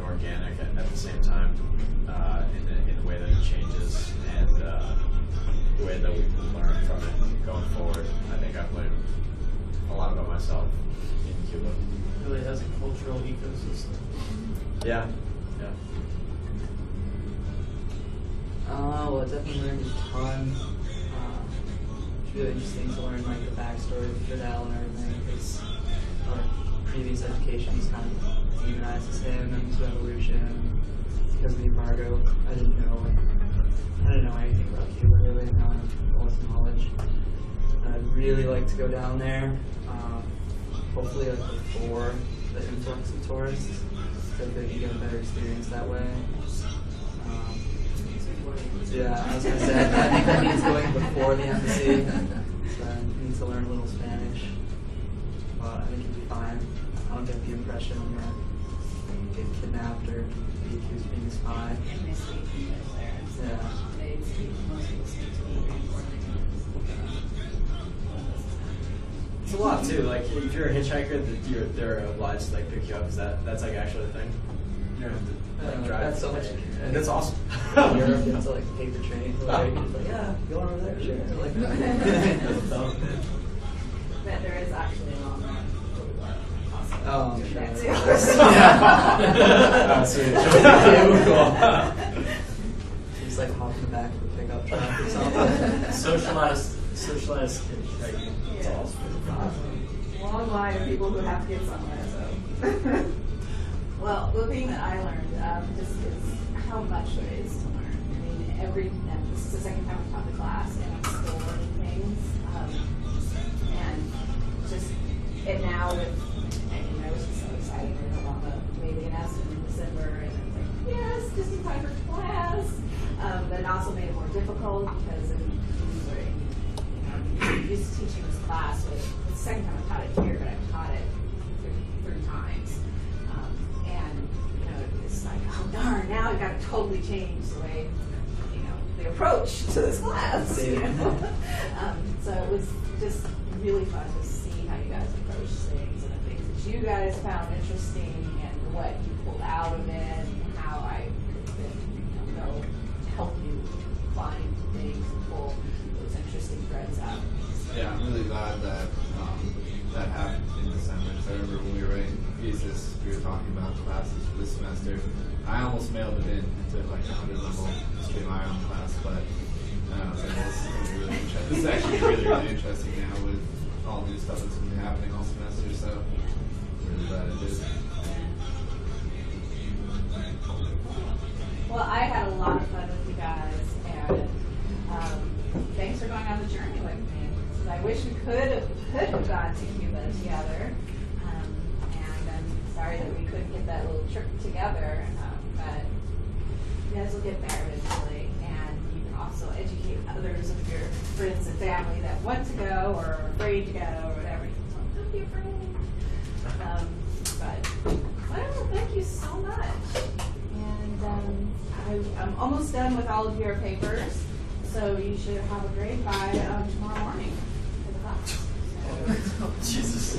organic at the same time, in the way that it changes, and the way that we can learn from it going forward. I think I've learned a lot about myself in Cuba. It really has a cultural ecosystem. Yeah. Well, I definitely learned a ton. It's really interesting to learn like the backstory of Fidel and everything, because our previous educations kind of demonizes him and his revolution because of the embargo. I didn't know anything about Cuba really. Now I have all this knowledge. And I'd really like to go down there. Hopefully like before the influx of tourists, so they can get a better experience that way. Yeah, I was going to say, I think that means going before the embassy, so I need to learn a little Spanish, but I think it'll be fine. I don't get the impression that they get kidnapped or be accused of being a spy. And they speak English there. So yeah. They speak, most people speak to me before they It's a lot too. Like if you're a hitchhiker, they're obliged to like pick you up. That's like actually a thing? You don't have to like drive. That's so much. That's awesome. In Europe, you have to like take the train. Like, it's like, yeah, go over there, sure. Like, But there is actually a long run. oh, Do sure. that too. Yeah. Sweet. Cool. Just like hop in the back of the pickup truck or something. Socialized hitchhiking. It's Yeah. awesome. Long line of people who have to get somewhere. So. Well, the thing that I learned just is how much there is to learn. I mean, this is the second time I've taught the class, and I'm still learning things. And just, and now I was just so excited. I don't want to maybe an S in December, and I was like, yes, just in time for class. But it also made it more difficult because I'm used to teaching this class. It's the second time I've taught it here, but I've taught it three times. And it's like I've got to totally change the way, the approach to this class. So it was just really fun to see how you guys approach things and the things that you guys found interesting and what you pulled out of it and how I could help you find things and pull those interesting threads out. Yeah, I'm really glad that that happened in December. Because I remember when we were writing thesis, we were talking about classes for this semester. I almost mailed it in into like 100 level to be my own class, but this is actually really, really interesting now with all the new stuff that's going to be happening all semester. So I'm really glad I did. Well, I had a lot of fun with you guys, and thanks for going on the journey with me. I wish we could have gone to Cuba together, and I'm sorry that we couldn't get that little trip together, but you guys will get there eventually, and you can also educate others of your friends and family that want to go or are afraid to go or whatever. So don't be afraid. Well, thank you so much. And I'm almost done with all of your papers, so you should have a grade by tomorrow morning for the class. Jesus.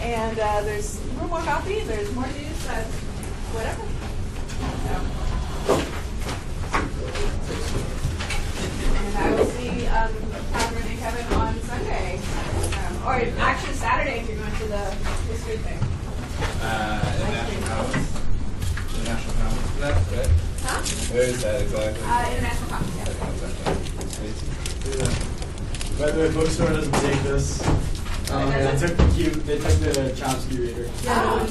And there's more coffee, there's more juice, whatever. And I will see Catherine and Kevin on Sunday. Or actually Saturday if you're going to the history thing. International Conference for that, right? Huh? Where is that exactly? International Conference, yeah. By the way, bookstore doesn't take this. They took the Chomsky reader. Yeah. I'm not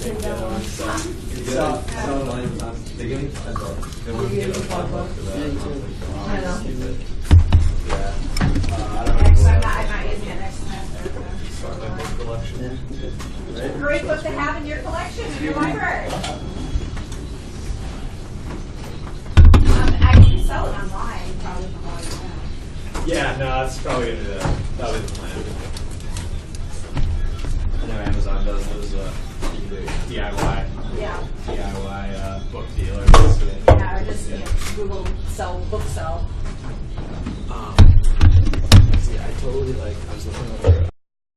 using it next semester. Great book to have in your collection in your library. I can sell it online, probably. Yeah, no, that's probably going to be the plan. I know Amazon does those DIY. Yeah. DIY book dealers. Yeah, or just Google book sell. See, I totally I was looking over